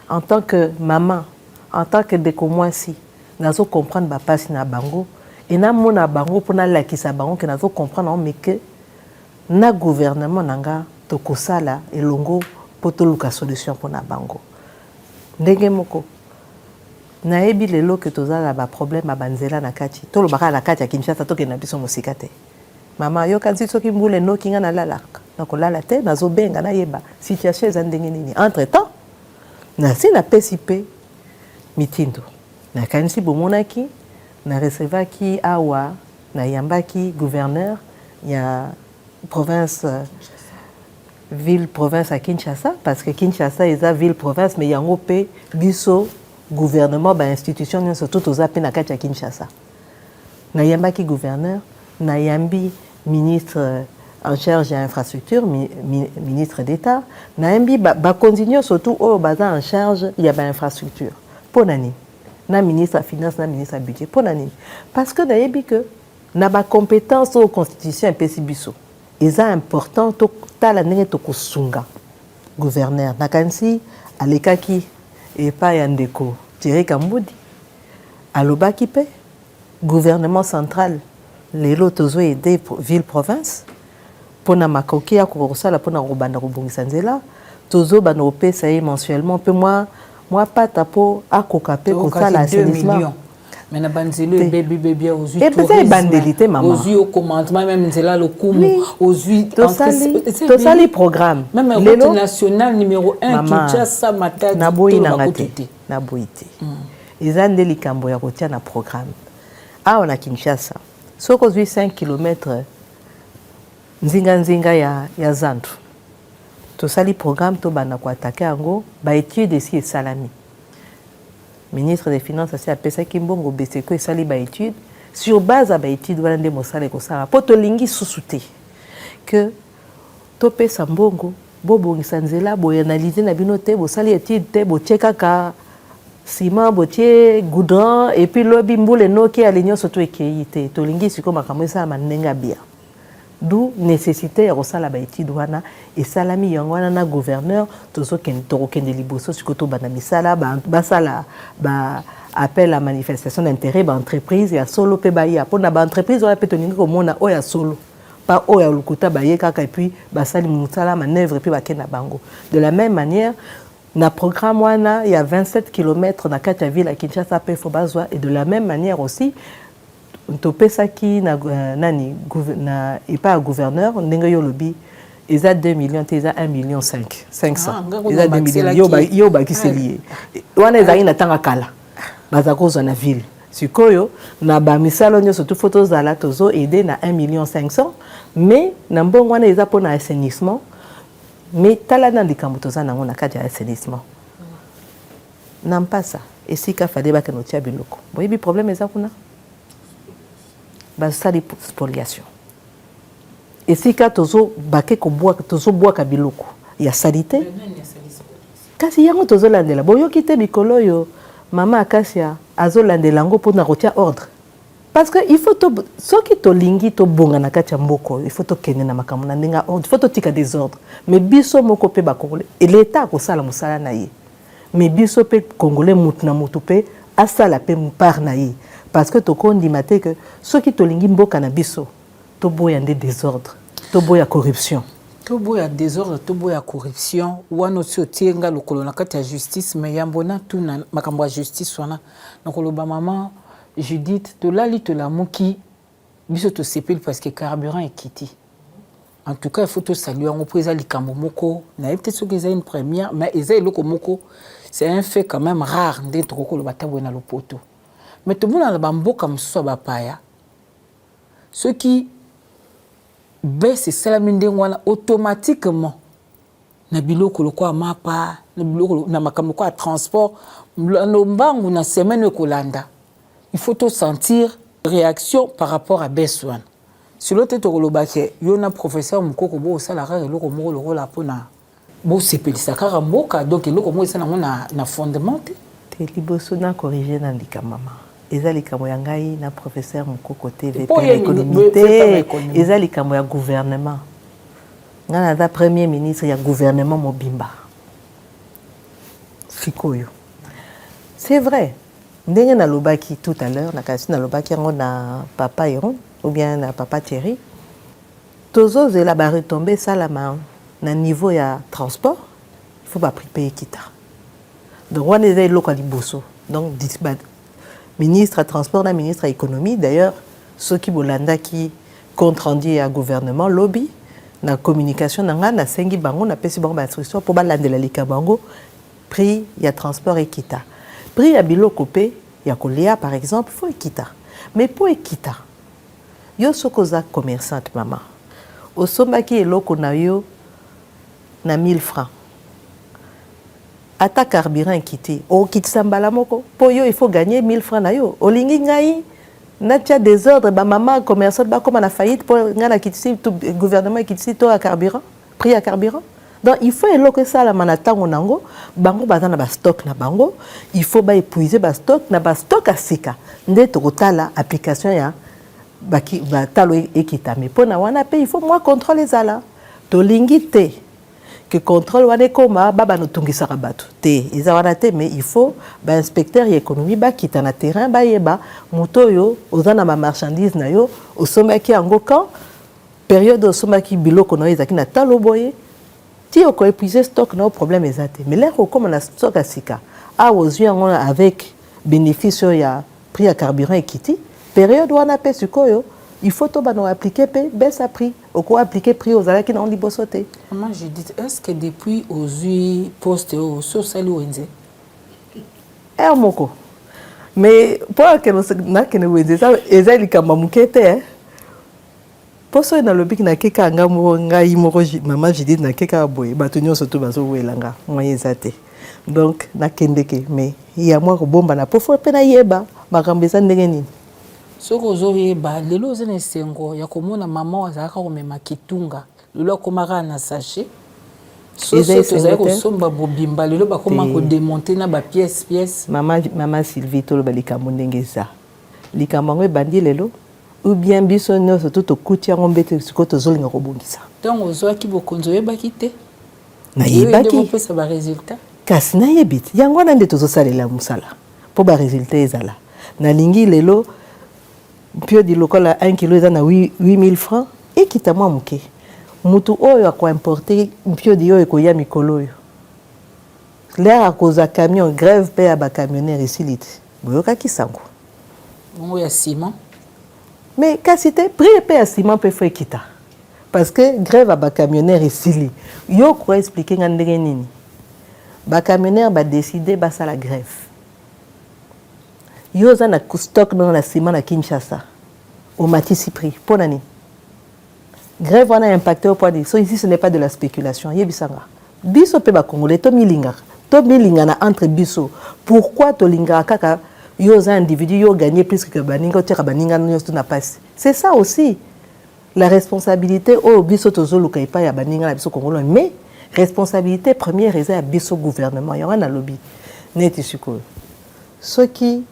en tant que maman, en tant que deko mwasi nazo comprendre ba pasi na bango. Et na mona bango pona la kisa bango que nazo comprendre mais que na gouvernement nanga to kosala elongo poto luka solution pona bango. Ndenge moko na ebi lelo que tozala ba problème ba banzela na kati. To lobaka na kati ya Kinshasa to ke na biso musika te. Mama yo kanzi soki mbule no kinga na lalaka. Na kolala te nazo benga na yeba situation eza ndenge nini. Entre temps na si na PCP mitindo. Na kanisi bomonaki na recevaki awa na yambaki gouverneur ya province ville province à Kinshasa parce que Kinshasa est la ville province mais yango pe biso gouvernement ba institution surtout aux appels na kati ya Kinshasa na yambaki gouverneur na yambi ministre en charge de l'infrastructure, ministre d'État, Naembi va continuer surtout au bazar en charge il y a l'infrastructure. Pour nani, na ministre de finance, na ministre de budget. Pour nani, parce que Naembi que na ba compétence aux constitution un PCBiso. Et ça important to tala nene to kusunga gouverneur. Nakansi alekaki et pas yandeko. Thierry Kamboudi. Alobaki pe gouvernement central les lots aidé ville province. Pona makoki ya kokosala pona kobanda kobongisa nzela tozo bana opesa ye mensuellement pe moi pata po akoka pe kosala assainissement mais na banzelo bébé aux huit tourisme bandelité maman aux huit au commandement même nzela le kumu aux huit tosali programme même route nationale numéro 1 Kinshasa Matadi na boyi na ngate na boyité ezande likambo ya kotia na programme awa na Kinshasa soko 5 km nzinga ya Zandu. Tosali programme to bana ko attaquer yango ba étude ici et salami. Ministre des Finances a appelé Kimbongo Beseko et sali ba étude sur base ba étude wana nde mosala ko sala poto lingi susute que to pesa mbongo bobongisa nzela bo analyser na bino te bo sali étude te bo cheka ka ciment bo tie goudron et puis lobi mbule noki alignon surtout ekeyite to lingi siko makambo ça manenga bien. D'où nécessité ya kosala ba étude wana et salami yango wana na gouverneur tozo ken toro ken de liboso sikoto bana misala ba sala ba appel à manifestation d'intérêt ba entreprise ya solo pe ba ya pona ba entreprise wana pe toningi ko mona o ya solo pas o ya lukuta ba ye kaka et puis ba sali musala manœuvre et puis ba kena bango de la même manière na programme wana il y a 27 km na kati ya ville à Kinshasa pe fo bazwa et de la même manière aussi topesaki na nani na et pas gouverneur ndenge yo lobi eza 2 millions te eza 1 million 500 eza 2 millions yo ba kiselié wana ezali na tanga kala baza kozwa na ville sikoyo na ba misalo nyo surtout photos za la tozo aider na 1 million 500 mais na mbongo wana eza pona assainissement mais tala na likambo toza nango na kati ya assainissement nampasa esika fade ba keno tia biloko boyebi problème eza kuna basali spoliation esika tozo bake ko bois tozo bois ka biloko ya salite kasi yango tozo landela boyoki te bikolo yo mama akasia azo landela ngo pona kotia ordre parce que il faut to soki to lingi to bonga na kati ya mboko il faut to kende na makambo na ndinga ordre il faut to tika des ordres mais biso moko pe ba congolais et l'état ko sala musala na ye mais biso pe congolais mutu na mutu pe asala pe mpar na ye parce que to kondimate que ceux qui tolingi mboka na biso to boya ndé désordre to boya corruption to boya désordre to boya corruption wana si otienga lokolo na kati ya justice mais yambona tuna makambo ya justice wana nakoloba maman Judith to lali to la moki biso to sepel parce que carburant est quitté en tout cas il faut to saluer on présent likambo moko na peut-être ce que c'est une première mais eza eloko moko c'est un fait quand même rare ndé to kokoloba tabona lopoto. Mais tout le monde a bamboka msusu bapaya. Ceux qui baissent salaminde wana automatiquement na biloko lokwa mapa na biloko na makambo kwa transport no mbangu na semaine kolanda. Il faut to sentir réaction par rapport à Beswan. Si l'autre to kolobake yona professeur mukoko bo salara eloko moko lokola pona bo sepelisa kaka mboka donc eloko mo esana na fondement te liboso na corriger na ndika mama. Ezali kamo ya ngai na professeur mukoko te VP l'économie ezali kamo ya gouvernement ngana da premier ministre ya gouvernement mobimba sikoyo c'est vrai ndenge na lobaki tout à l'heure na kasi na lobaki ngo na papa Héron ou bien na papa Thierry tozo zela ba retomber salama na niveau ya transport il faut pas payer kita donc on est local liboso donc ministre à transport, la ministre à économie. D'ailleurs, ceux qui bolanda qui compte rendu à gouvernement, lobby, la communication, na sengi bango, na pesi bango instruction pour balande la lika bango, prix, il y a transport et kita. Prix à bilo copé, il y a coléa par exemple, il faut équita. mais pour ekita yo soko za commerçante maman osombaki eloko na yo na 1000 francs ata carburant ekiti okitisa mbala moko po yo il faut gagner 1000 francs na yo olingi ngai natia désordre ba maman commerçante ba comme na faillite pour ngana kitisi tout gouvernement kitisi to à carburant prix à carburant. Donc il faut éloquer ça la manatango nango bango bazana ba stock na bango il faut ba épuiser ba stock na ba stock asika nde tokotala application ya baki ba talo ekita mais pona wana pe il faut moi contrôler ça là to lingite que contrôle wana koma baba no tungisa rabatu te eza wana te mais il faut ba inspecteur ya économie ba kita na terrain ba yeba moto yo ozana ma marchandise na yo osomaki yango quand période osomaki biloko na ezaki na talo boye ti oko épuiser stock na problème ezate mais là comme na stock asika a ozwi yango avec bénéfice ya prix à carburant ekiti période wana pe sikoyo il faut to bano appliquer pe baisse à prix oko appliquer prix aux ala qui n'ont libosoté. Moi je dis est-ce que depuis ozwi poste au social wenze moko mais pour que na que wenze ça ezali kama mukete poso na lobi na keka nga mo ngai moko maman je dis na keka boye bato nyonso to bazo welanga moyen zate donc na kendeke mais ya moi ko bomba na pofo pe na yeba makambo eza ndenge nini soko ozoyeba lelo oza na esengo ya komona mama azalaka komema kitunga lelo akomaka na sachet soso tozali kosomba bobimba lelo bakoma kodemonte na bapièce mama Sylvie toloba likambo ndenge eza likambo yango ebandi lelo ou bien biso nyonso to tokuti yango mbete siko tozolinga kobongisa ntango ozwaki bokonzi oyebaki te nayebaki opesa baresultat kasi nayebi te yango wana nde tozosalela mosala mpo baresultat ezala nalingi lelo mpio di lokola 1 kilo eza na 8000 francs ekita mwa moke mutu oyo akoimporte mpio di oyo ekoya mikolo oyo lere akoza camion grève mpe ya bacamionnaire esili te boyokaki sango bongo ya ciment mais kasi te prix mpe ya ciment mpe fo ekita parce que grève ya bacamionnaire esili yo koexplike nga ndenge nini bacamionnaire badeside basala grève yo za na stock na ciment na Kinshasa au matisi prix pour nani grève wana impacté au point de so ici ce n'est pas de la spéculation yebisanga biso pe ba congolais to milinga na entre biso pourquoi to linga kaka yo za individu yo gagner plus que baninga tira baninga nyonso na passe c'est ça aussi la responsabilité au biso to zoluka ipa ya baninga na biso congolais mais responsabilité première eza ya biso gouvernement ya wana lobby neti sikoyo ceux qui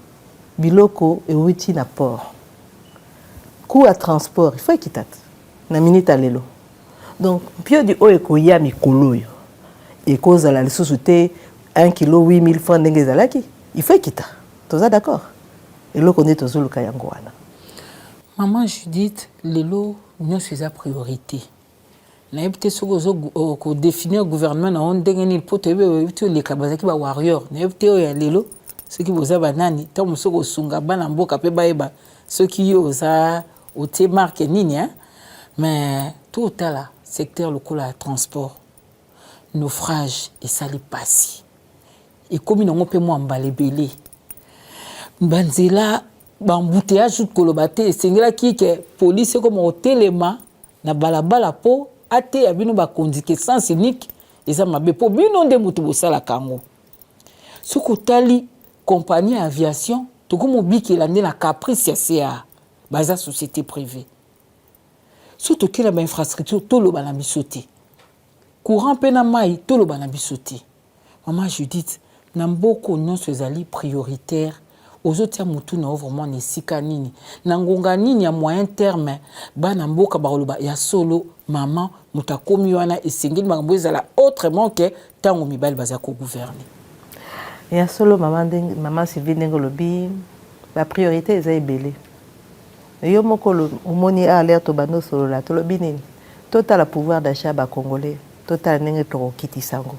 biloko ewuti na port coût à transport il faut ekitata na minute lelo donc pio di oyo ekoya mikolo oyo ekozala lisusu te 1 kilo 8000 francs ndenge ezalaki il faut ekita toza d'accord eloko nde tozoluka yango wana maman Judith lelo nyonso eza priorité nayebi te soki okodéfinir gouvernement na yo ndenge nini mpo toyebi te oleka bazalaki bawarrior nayebi te oyo ya lelo soki boza banani ntango mosuki osunga bana mboka mpe bayeba soki oza otie marke nini mais tout otala secteur lokola ya transport naufrage esali pasi ekomi nango mpe mwa mbala ebele banzela bambuteyage koloba te esengelaki ke polisi ekoma otelema na balabala mpo ateya bino bakondike sens unique eza mabe mpo bino nde moto bosalaka yango soki otali compagnie ya aviation tokomobikela nde na caprice ya CA baza société privée so tokela bainfrastructure toloba na biso te courant mpe na mai toloba na biso te mama Judith na mboko nyonso ezali prioritaire ozotia mutu na vraiment na esika nini na ngonga nini ya moyen terme bana mboka bakoloba ya solo mama moto akomi wana esengeli makambo ezala autrement que ntango mibali baza kogouverner ya solo mama Sylvie ndenge lobi la priorité eza ebele yo moko omoni alerte bando solo la tolobi nini totala pouvoir d'achat ba congolais totala ndenge tokokitisa yango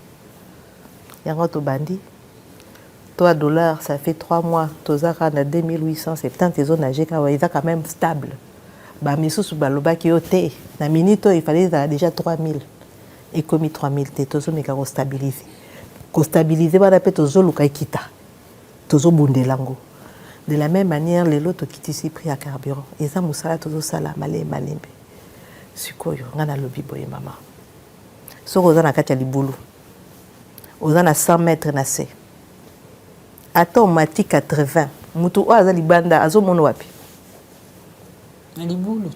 yango tobandi $3 ça fait 3 mois tozaka na 2870 ezo nage kawa eza quand même stable ba misusu balobaki yo te na minute il fallait déjà 3000 et comme 3000 te tozomeka kostabiliser bana pe tozoluka ekita tozobundelango De la même manière, les lots qui ici pris à carburant. Ils ont moussala tout ça là, malé malembe. Sikoyo, on a lobby boy maman. So on a katia libulu. On a 100 mètres nassé. Attends, mati 80. Mutu oaza libanda azo mono wapi. Na libulu.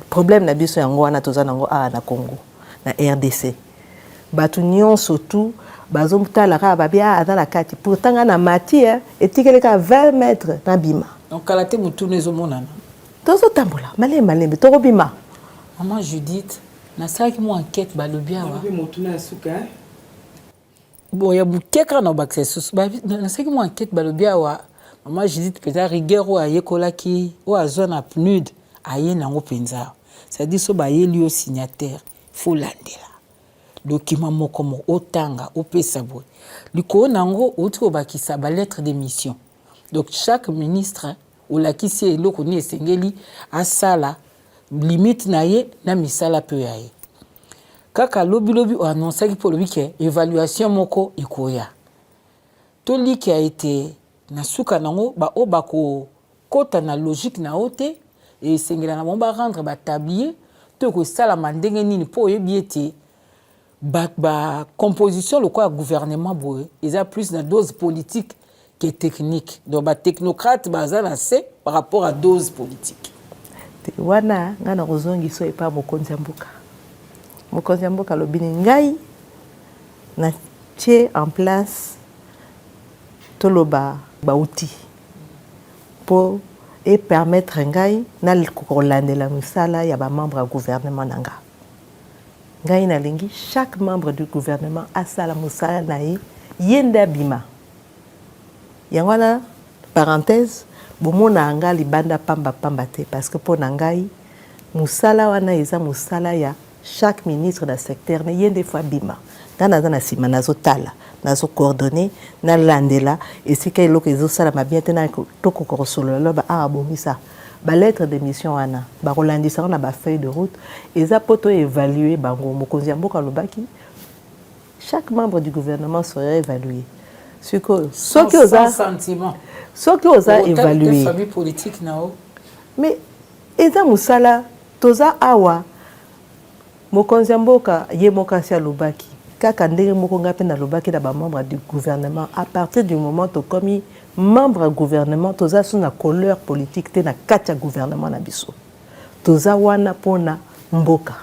Problème na biso yango wana toza nango na Congo, na RDC. Batu nyonso tout bazo mutala ka babia azala kati. Pourtant na mati etikeleka 20 mètres na bima. Donc kalate mutu nezo monana. Tozo tambola, malé malembe toko bima. Maman Judith, na saki mo enquête balobia wa. Bon, il y a beaucoup de accès. Na saki mo enquête balobia wa. Maman Judith peut-être rigueur ou ayekola ki ou a zone apnude aye nango penza. C'est-à-dire so ba ye lui signataire, faut landela. Document moko mo otanga opesa boy. Liko nango otu bakisa ba lettre de mission. Donc chaque ministre ou la kisi eloko ni esengeli asala limite na ye na misala pe yaye. Kaka lobi o annonçaki pour lui que évaluation moko ikoya. Tout li qui a été na suka nango ba o bako kota na logique na ote et sengela na bomba rendre ba tablier to ko sala mandenge nini po yebiete ba composition le quoi gouvernement boye ils a plus na dose politique que technique. Donc ba technocrate bazala c'est par rapport à dose politique. Wana ngana rozongi so epa mokonzi ya mboka. Mokonzi ya mboka lobini ngai na tie en place toloba bauti pour et permettre ngai na kolandela musala ya ba membre du gouvernement nanga. Ngai na lingi chaque membre du gouvernement a sala musala na yenda bima. Yangwana parenthèse bomona anga libanda pamba te parce que pour nangai musala wana eza musala ya chaque ministre da secteur ne yende fois bima ngana na sima nazo tala nazo coordonner na landela et si kay loko ezo sala ma bien tena toko ko solo lo ba bomisa ba lettre de mission wana ba rolandisa na ba feuille de route eza poto évaluer bango mokonzi ya mboka lobaki chaque membre du gouvernement serait évalué ce que sans sentiment. Ce que vous avez évalué. Famille politique nao. Mais eza musala toza awa mokonzi mboka ye mokasi lobaki kaka ndenge moko ngape na lobaki na ba membre du gouvernement à partir du moment to komi membre du gouvernement toza sous na couleur politique te na katia gouvernement na biso toza wana pona mboka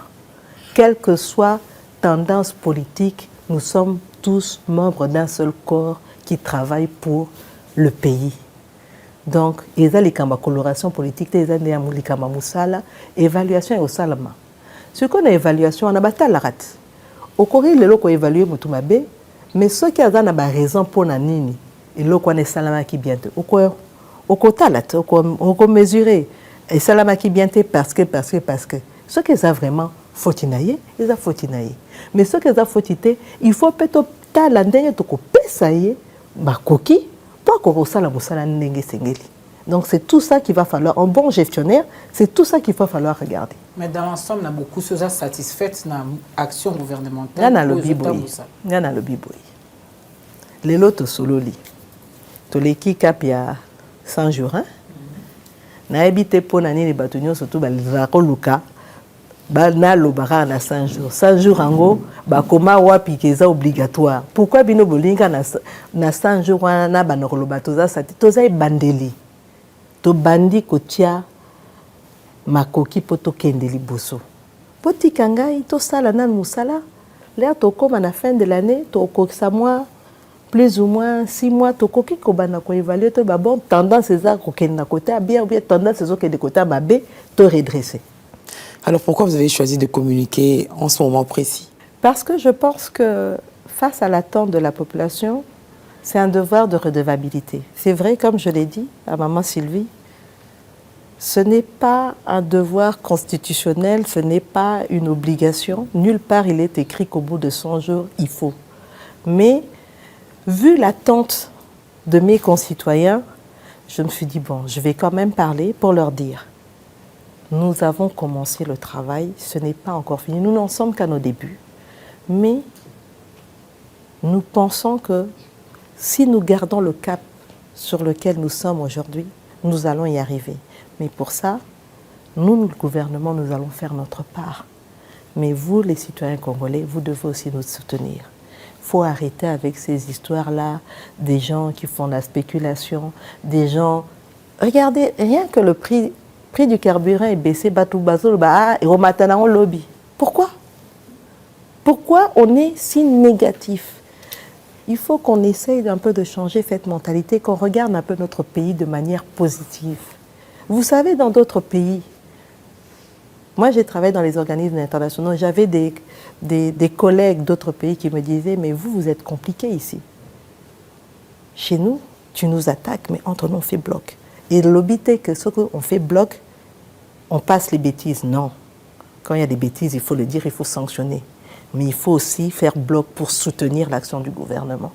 quelle que soit tendance politique nous sommes tous membres d'un seul corps qui travaille pour le pays. Donc, il y a les coloration politique, il y a les musala, évaluation et au salama. Ce qu'on a évaluation, on a battu la rate. Au Corée, les locaux évaluent Moutumabe, mais ceux qui ont raison pour Nanini, et locaux on salama qui bientôt. Au côté là, on mesurer et salama qui bientôt parce que. Ceux qui ont vraiment fautinaye, ils ont fautinaye. Mais ceux qui ont fautité, il faut peut-être talandé to ko pesaye ba koki. Donc c'est tout ça qu'il va falloir, un bon gestionnaire, c'est tout ça qu'il va falloir regarder. Mais dans l'ensemble, on a beaucoup de choses satisfaites dans l'action gouvernementale. Il y a le biboy. Les lots sololi. Tous les qui cap il y a 100 jours. Na habité pour nani les bâtonnons surtout les akoluka. Na lobara na 100 jours. 100 jours ango ba koma wapi keza obligatoire. Pourquoi bino bolinga na 100 jours na banokoloba toza sati toza bandeli. To bandi kotia makoki poto kendeli boso. Poti kangai to sala nan musala. Là to koma na fin de l'année to kokisa moi plus ou moins 6 mois to koki ko bana ko évaluer to ba bon tendance eza ko kenda côté bien ou bien tendance ezo ke de côté mabe to redresser. Alors pourquoi vous avez choisi de communiquer en ce moment précis? Parce que je pense que face à l'attente de la population, c'est un devoir de redevabilité. C'est vrai, comme je l'ai dit à maman Sylvie, ce n'est pas un devoir constitutionnel, ce n'est pas une obligation. Nulle part il est écrit qu'au bout de 100 jours, il faut. Mais vu l'attente de mes concitoyens, je me suis dit, bon, je vais quand même parler pour leur dire. Nous avons commencé le travail, ce n'est pas encore fini. Nous n'en sommes qu'à nos débuts. Mais nous pensons que si nous gardons le cap sur lequel nous sommes aujourd'hui, nous allons y arriver. Mais pour ça, nous, le gouvernement, nous allons faire notre part. Mais vous, les citoyens congolais, vous devez aussi nous soutenir. Il faut arrêter avec ces histoires-là, des gens qui font la spéculation, des gens... Regardez, rien que le prix du carburant est baissé, et au matin, on lobby. Pourquoi? Pourquoi on est si négatif? Il faut qu'on essaye un peu de changer cette mentalité, qu'on regarde un peu notre pays de manière positive. Vous savez, dans d'autres pays, moi j'ai travaillé dans les organismes internationaux, j'avais des collègues d'autres pays qui me disaient « mais vous êtes compliqué ici. Chez nous, tu nous attaques, mais entre nous on fait bloc. » Et l'obité que ce qu'on fait bloc, on passe les bêtises. Non. Quand il y a des bêtises, il faut le dire, il faut sanctionner. Mais il faut aussi faire bloc pour soutenir l'action du gouvernement.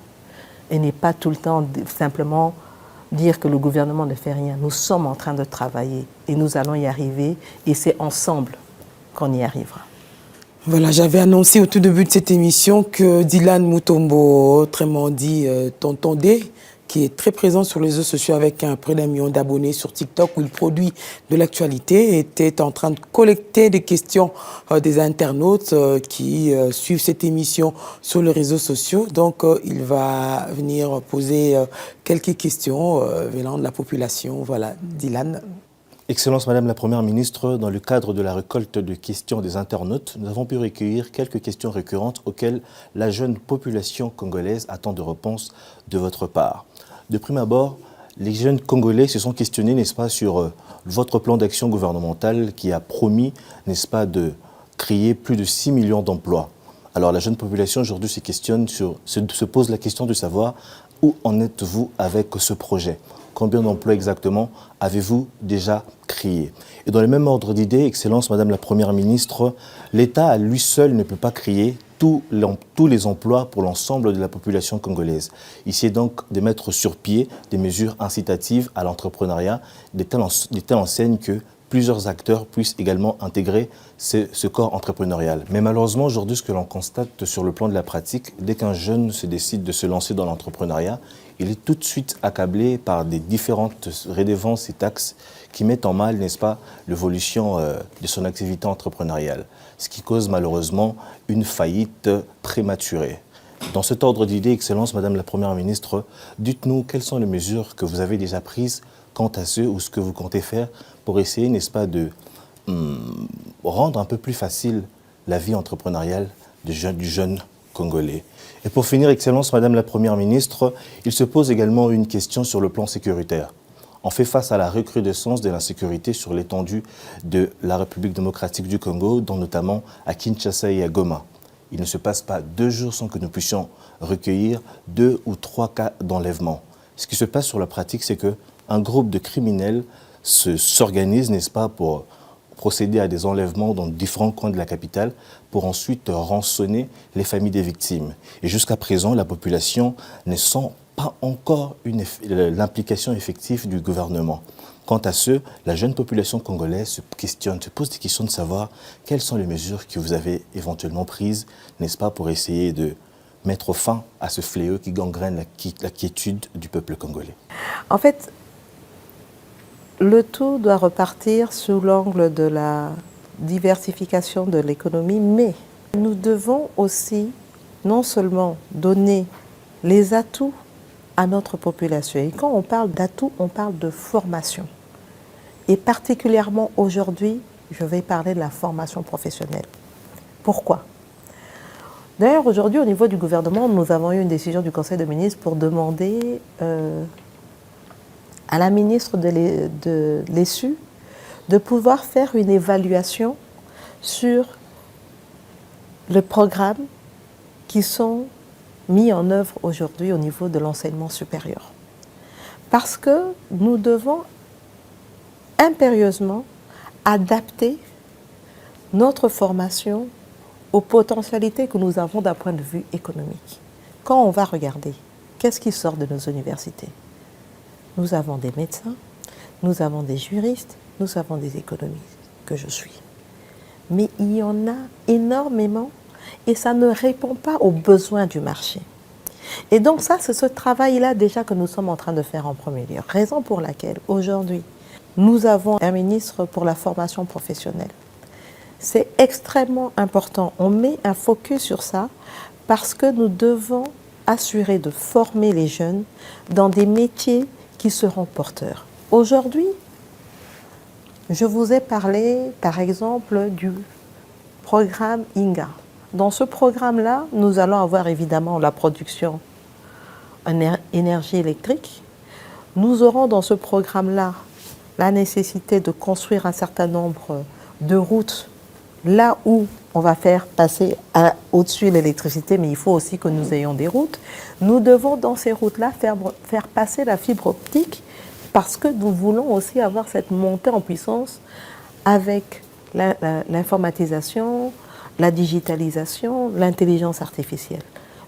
Et n'est pas tout le temps simplement dire que le gouvernement ne fait rien. Nous sommes en train de travailler et nous allons y arriver. Et c'est ensemble qu'on y arrivera. Voilà, j'avais annoncé au tout début de cette émission que Dylan Mutombo, autrement dit Tonton D, qui est très présent sur les réseaux sociaux avec près d'1 million d'abonnés sur TikTok où il produit de l'actualité, était en train de collecter des questions des internautes qui suivent cette émission sur les réseaux sociaux. Donc, il va venir poser quelques questions venant de la population. Voilà, Dylan. Excellence Madame la Première ministre, dans le cadre de la récolte de questions des internautes, nous avons pu recueillir quelques questions récurrentes auxquelles la jeune population congolaise attend de réponses de votre part. De prime abord, les jeunes Congolais se sont questionnés, n'est-ce pas, sur votre plan d'action gouvernemental qui a promis, n'est-ce pas, de créer plus de 6 millions d'emplois. Alors la jeune population aujourd'hui se pose la question de savoir où en êtes-vous avec ce projet. Combien d'emplois exactement avez-vous déjà créés? Et dans le même ordre d'idée, Excellence Madame la Première ministre, l'État à lui seul ne peut pas créer tous les emplois pour l'ensemble de la population congolaise. Il s'agit donc de mettre sur pied des mesures incitatives à l'entrepreneuriat, de telle enseigne que plusieurs acteurs puissent également intégrer ce corps entrepreneurial. Mais malheureusement, aujourd'hui, ce que l'on constate sur le plan de la pratique, dès qu'un jeune se décide de se lancer dans l'entrepreneuriat, il est tout de suite accablé par des différentes redevances et taxes qui mettent en mal, n'est-ce pas, l'évolution de son activité entrepreneuriale, ce qui cause malheureusement une faillite prématurée. Dans cet ordre d'idée, Excellence, Madame la Première ministre, dites-nous quelles sont les mesures que vous avez déjà prises quant à ce ou ce que vous comptez faire pour essayer, n'est-ce pas, de rendre un peu plus facile la vie entrepreneuriale du jeune Congolais. Et pour finir, Excellence, Madame la Première ministre, il se pose également une question sur le plan sécuritaire. On fait face à la recrudescence de l'insécurité sur l'étendue de la République démocratique du Congo, dont notamment à Kinshasa et à Goma. Il ne se passe pas 2 jours sans que nous puissions recueillir 2 ou 3 cas d'enlèvement. Ce qui se passe sur la pratique, c'est qu'un groupe de criminels s'organise, n'est-ce pas, pour procéder à des enlèvements dans différents coins de la capitale pour ensuite rançonner les familles des victimes. Et jusqu'à présent, la population ne sent pas encore l'implication effective du gouvernement. Quant à ce, la jeune population congolaise se pose des questions de savoir quelles sont les mesures que vous avez éventuellement prises, n'est-ce pas, pour essayer de mettre fin à ce fléau qui gangrène la quiétude du peuple congolais. En fait, le tout doit repartir sous l'angle de la diversification de l'économie, mais nous devons aussi non seulement donner les atouts à notre population. Et quand on parle d'atouts, on parle de formation. Et particulièrement aujourd'hui, je vais parler de la formation professionnelle. Pourquoi? D'ailleurs, aujourd'hui, au niveau du gouvernement, nous avons eu une décision du Conseil des ministres pour demander à la ministre de l'ESU de pouvoir faire une évaluation sur le programme qui sont mis en œuvre aujourd'hui au niveau de l'enseignement supérieur. Parce que nous devons impérieusement adapter notre formation aux potentialités que nous avons d'un point de vue économique. Quand on va regarder, qu'est-ce qui sort de nos universités? Nous avons des médecins, nous avons des juristes, nous avons des économistes, que je suis. Mais il y en a énormément et ça ne répond pas aux besoins du marché. Et donc ça, c'est ce travail-là déjà que nous sommes en train de faire en premier lieu. Raison pour laquelle aujourd'hui, nous avons un ministre pour la formation professionnelle. C'est extrêmement important. On met un focus sur ça parce que nous devons assurer de former les jeunes dans des métiers qui seront porteurs. Aujourd'hui, je vous ai parlé, par exemple, du programme INGA. Dans ce programme-là, nous allons avoir évidemment la production en énergie électrique. Nous aurons dans ce programme-là la nécessité de construire un certain nombre de routes là où on va faire passer au-dessus l'électricité, mais il faut aussi que nous ayons des routes. Nous devons dans ces routes-là faire passer la fibre optique parce que nous voulons aussi avoir cette montée en puissance avec l'informatisation, la digitalisation, l'intelligence artificielle.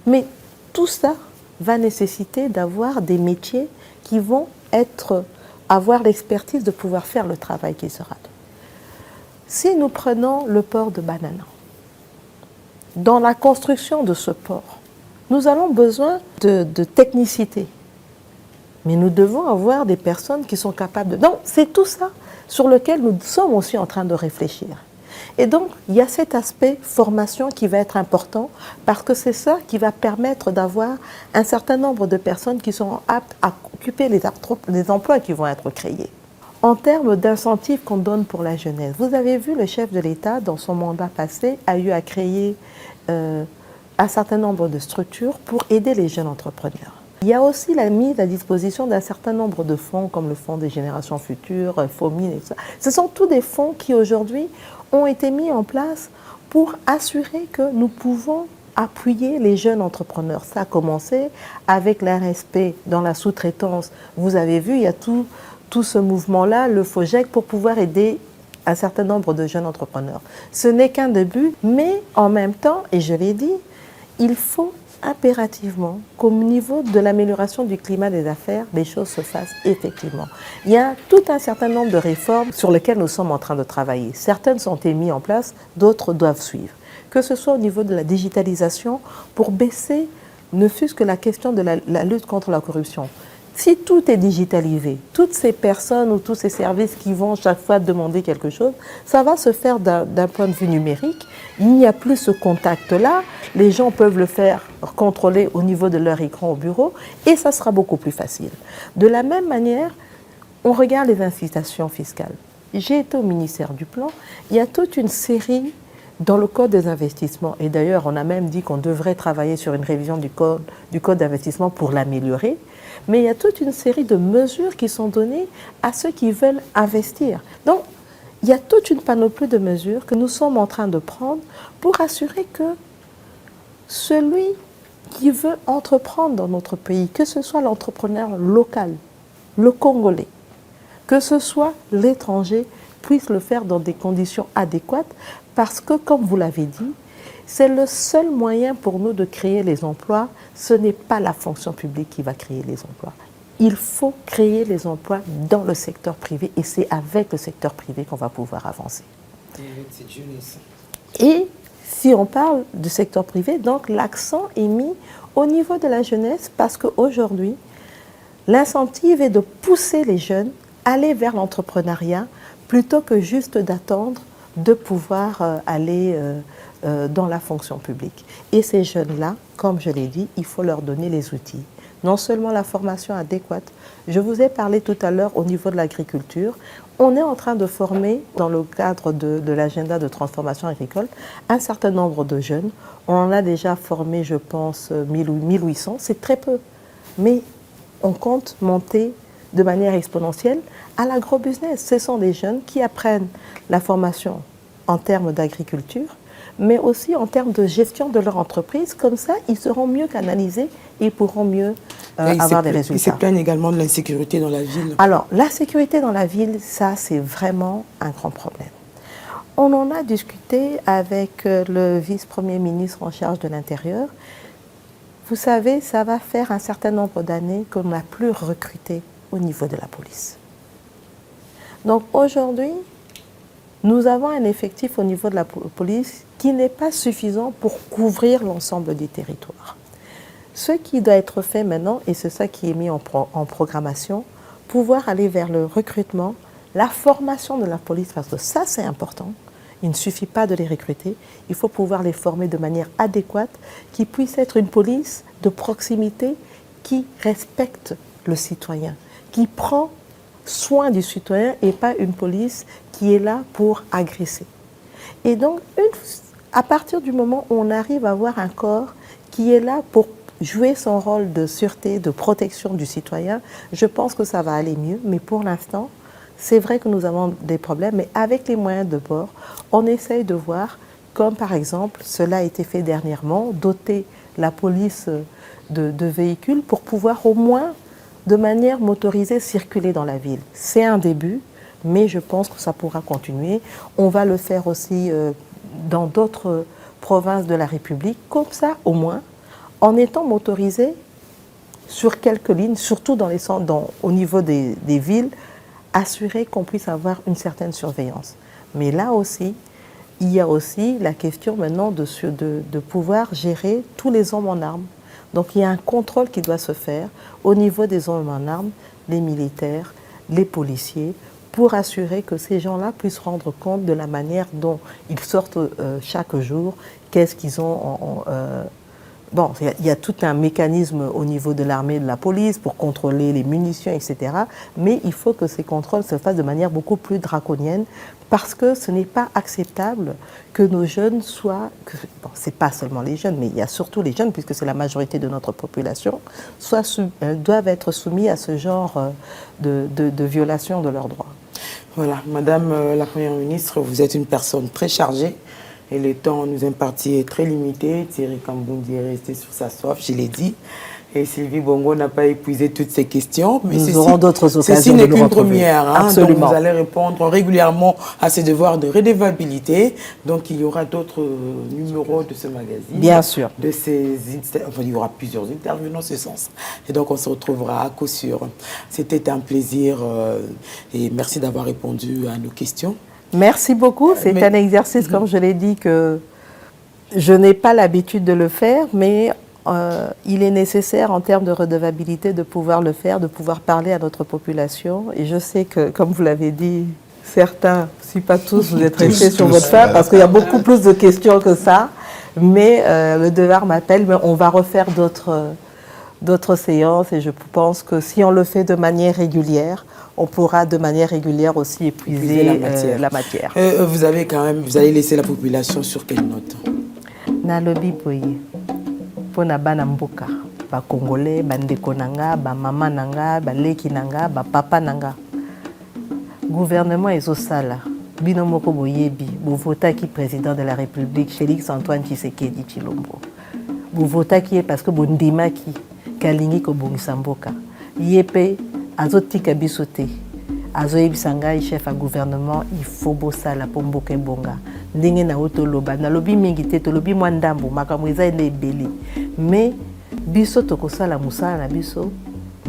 Mais tout ça va nécessiter d'avoir des métiers qui vont avoir l'expertise de pouvoir faire le travail qui sera. Si nous prenons le port de Banana, dans la construction de ce port, nous avons besoin de technicité. Mais nous devons avoir des personnes qui sont capables de... Donc, c'est tout ça sur lequel nous sommes aussi en train de réfléchir. Et donc, il y a cet aspect formation qui va être important parce que c'est ça qui va permettre d'avoir un certain nombre de personnes qui sont aptes à occuper les emplois qui vont être créés. En termes d'incentives qu'on donne pour la jeunesse, vous avez vu le chef de l'État, dans son mandat passé, a eu à créer un certain nombre de structures pour aider les jeunes entrepreneurs. Il y a aussi la mise à disposition d'un certain nombre de fonds, comme le Fonds des générations futures, FOMIN et tout ça. Ce sont tous des fonds qui, aujourd'hui, ont été mis en place pour assurer que nous pouvons appuyer les jeunes entrepreneurs. Ça a commencé avec l'RSP dans la sous-traitance. Vous avez vu, il y a tout ce mouvement-là, le FOGEC, pour pouvoir aider un certain nombre de jeunes entrepreneurs. Ce n'est qu'un début, mais en même temps, et je l'ai dit, il faut impérativement qu'au niveau de l'amélioration du climat des affaires, les choses se fassent effectivement. Il y a tout un certain nombre de réformes sur lesquelles nous sommes en train de travailler. Certaines sont mises en place, d'autres doivent suivre. Que ce soit au niveau de la digitalisation, pour baisser ne fût-ce que la question de la lutte contre la corruption. Si tout est digitalisé, toutes ces personnes ou tous ces services qui vont chaque fois demander quelque chose, ça va se faire d'un point de vue numérique. Il n'y a plus ce contact-là. Les gens peuvent le faire contrôler au niveau de leur écran au bureau et ça sera beaucoup plus facile. De la même manière, on regarde les incitations fiscales. J'ai été au ministère du Plan. Il y a toute une série dans le code des investissements. Et d'ailleurs, on a même dit qu'on devrait travailler sur une révision du code d'investissement pour l'améliorer. Mais il y a toute une série de mesures qui sont données à ceux qui veulent investir. Donc, il y a toute une panoplie de mesures que nous sommes en train de prendre pour assurer que celui qui veut entreprendre dans notre pays, que ce soit l'entrepreneur local, le Congolais, que ce soit l'étranger, puisse le faire dans des conditions adéquates parce que, comme vous l'avez dit, c'est le seul moyen pour nous de créer les emplois. Ce n'est pas la fonction publique qui va créer les emplois. Il faut créer les emplois dans le secteur privé et c'est avec le secteur privé qu'on va pouvoir avancer. Et si on parle du secteur privé, donc l'accent est mis au niveau de la jeunesse parce qu'aujourd'hui, l'incentive est de pousser les jeunes à aller vers l'entrepreneuriat plutôt que juste d'attendre de pouvoir aller dans la fonction publique. Et ces jeunes-là, comme je l'ai dit, il faut leur donner les outils. Non seulement la formation adéquate, je vous ai parlé tout à l'heure au niveau de l'agriculture, on est en train de former, dans le cadre de l'agenda de transformation agricole, un certain nombre de jeunes. On en a déjà formé, je pense, 1800, c'est très peu. Mais on compte monter de manière exponentielle à l'agrobusiness. Ce sont des jeunes qui apprennent la formation en termes d'agriculture, mais aussi en termes de gestion de leur entreprise. Comme ça, ils seront mieux canalisés et ils pourront mieux avoir des résultats. Ils se plaignent également de l'insécurité dans la ville. Alors, la sécurité dans la ville, ça, c'est vraiment un grand problème. On en a discuté avec le vice-premier ministre en charge de l'Intérieur. Vous savez, ça va faire un certain nombre d'années qu'on n'a plus recruté au niveau de la police. Donc aujourd'hui, nous avons un effectif au niveau de la police qui n'est pas suffisant pour couvrir l'ensemble des territoires. Ce qui doit être fait maintenant, et c'est ça qui est mis en programmation, pouvoir aller vers le recrutement, la formation de la police, parce que ça c'est important. Il ne suffit pas de les recruter, il faut pouvoir les former de manière adéquate, qui puisse être une police de proximité qui respecte le citoyen, qui prend soin du citoyen et pas une police qui est là pour agresser. Et donc, à partir du moment où on arrive à avoir un corps qui est là pour jouer son rôle de sûreté, de protection du citoyen, je pense que ça va aller mieux. Mais pour l'instant, c'est vrai que nous avons des problèmes, mais avec les moyens de bord, on essaye de voir, comme par exemple, cela a été fait dernièrement, doter la police de véhicules pour pouvoir au moins, de manière motorisée, circuler dans la ville. C'est un début, mais je pense que ça pourra continuer. On va le faire aussi dans d'autres provinces de la République, comme ça au moins, en étant motorisé sur quelques lignes, surtout dans les centres, au niveau des villes, assurer qu'on puisse avoir une certaine surveillance. Mais là aussi, il y a aussi la question maintenant de pouvoir gérer tous les hommes en armes. Donc il y a un contrôle qui doit se faire au niveau des hommes en armes, les militaires, les policiers, pour assurer que ces gens-là puissent rendre compte de la manière dont ils sortent chaque jour, qu'est-ce qu'ils ont Bon, il y a tout un mécanisme au niveau de l'armée et de la police pour contrôler les munitions, etc. Mais il faut que ces contrôles se fassent de manière beaucoup plus draconienne parce que ce n'est pas acceptable que nos jeunes soient... Bon, ce n'est pas seulement les jeunes, mais il y a surtout les jeunes, puisque c'est la majorité de notre population, doivent être soumis à ce genre de violation de leurs droits. Voilà, Madame la Première ministre, vous êtes une personne très chargée. Et le temps nous imparti est très limité. Thierry Kamboundi est resté sur sa soif, je l'ai dit. Et Sylvie Bongo n'a pas épuisé toutes ces questions. Mais nous aurons d'autres occasions. Ceci n'est qu'une première. Absolument. Donc vous allez répondre régulièrement à ces devoirs de redevabilité. Donc il y aura d'autres numéros de ce magazine. Bien sûr. Enfin, il y aura plusieurs interviews dans ce sens. Et donc on se retrouvera à coup sûr. C'était un plaisir et merci d'avoir répondu à nos questions. Merci beaucoup. C'est un exercice, comme je l'ai dit, que je n'ai pas l'habitude de le faire, mais il est nécessaire en termes de redevabilité de pouvoir le faire, de pouvoir parler à notre population. Et je sais que, comme vous l'avez dit, certains, si pas tous, vous êtes restés sur votre fin, parce qu'il y a beaucoup plus de questions que ça. Mais le devoir m'appelle, mais on va refaire d'autres séances et je pense que si on le fait de manière régulière, on pourra de manière régulière aussi épuiser la matière. Vous allez laisser la population sur quelle note? Nalobi boye pona bana mboka ba congolais bandeko nanga ba mama nanga ba leki nanga ba papa nanga gouvernement ezosala bino moko boyebi bo votaki président de la République Félix Antoine Tshisekedi Tshilombo bo votaki parce que bondimaki kalingi ko bongisa mboka yepe azotika biso te azoyebisa ngai chef à gouvernement il faut bosala po mboka ebonga ndenge na otoloba nalobi mingi te tolobi mwa ndambo makambo eza ene ebele mais biso tokosala mosala na biso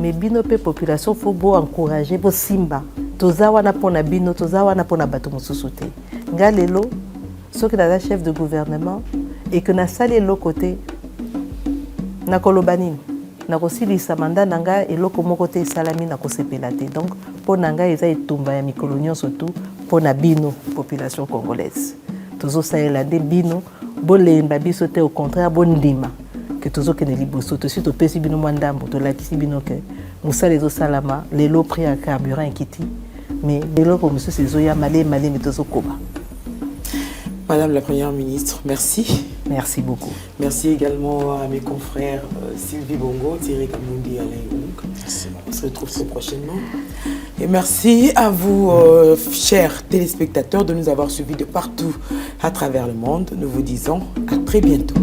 mais bino pe population faut bo encourager bo simba toza wana pona bino toza wana pona bato mosusu te nga lelo soki naza chef de gouvernement et que nasali eloko te nakoloba nini nakosilisa manda nanga eloko moko te esalami nakosepela te donc mpo na ngai eza etumba ya mikolo nyonso tu mpo na bino population congolaise tozosalela nde bino bolemba biso te au contraire bondima ke tozokende liboso tosi topesi bino mwa ndambo tolakisi bino ke mosala ezosalama lelo prix ya carburant ekiti mais eloko mosusu ezoya malemi tozokoba. Madame la Première ministre, merci. Merci beaucoup. Merci également à mes confrères Sylvie Bongo, Thierry Kamboundi et Alain Young. On se retrouve très prochainement. Et merci à vous, chers téléspectateurs, de nous avoir suivis de partout à travers le monde. Nous vous disons à très bientôt.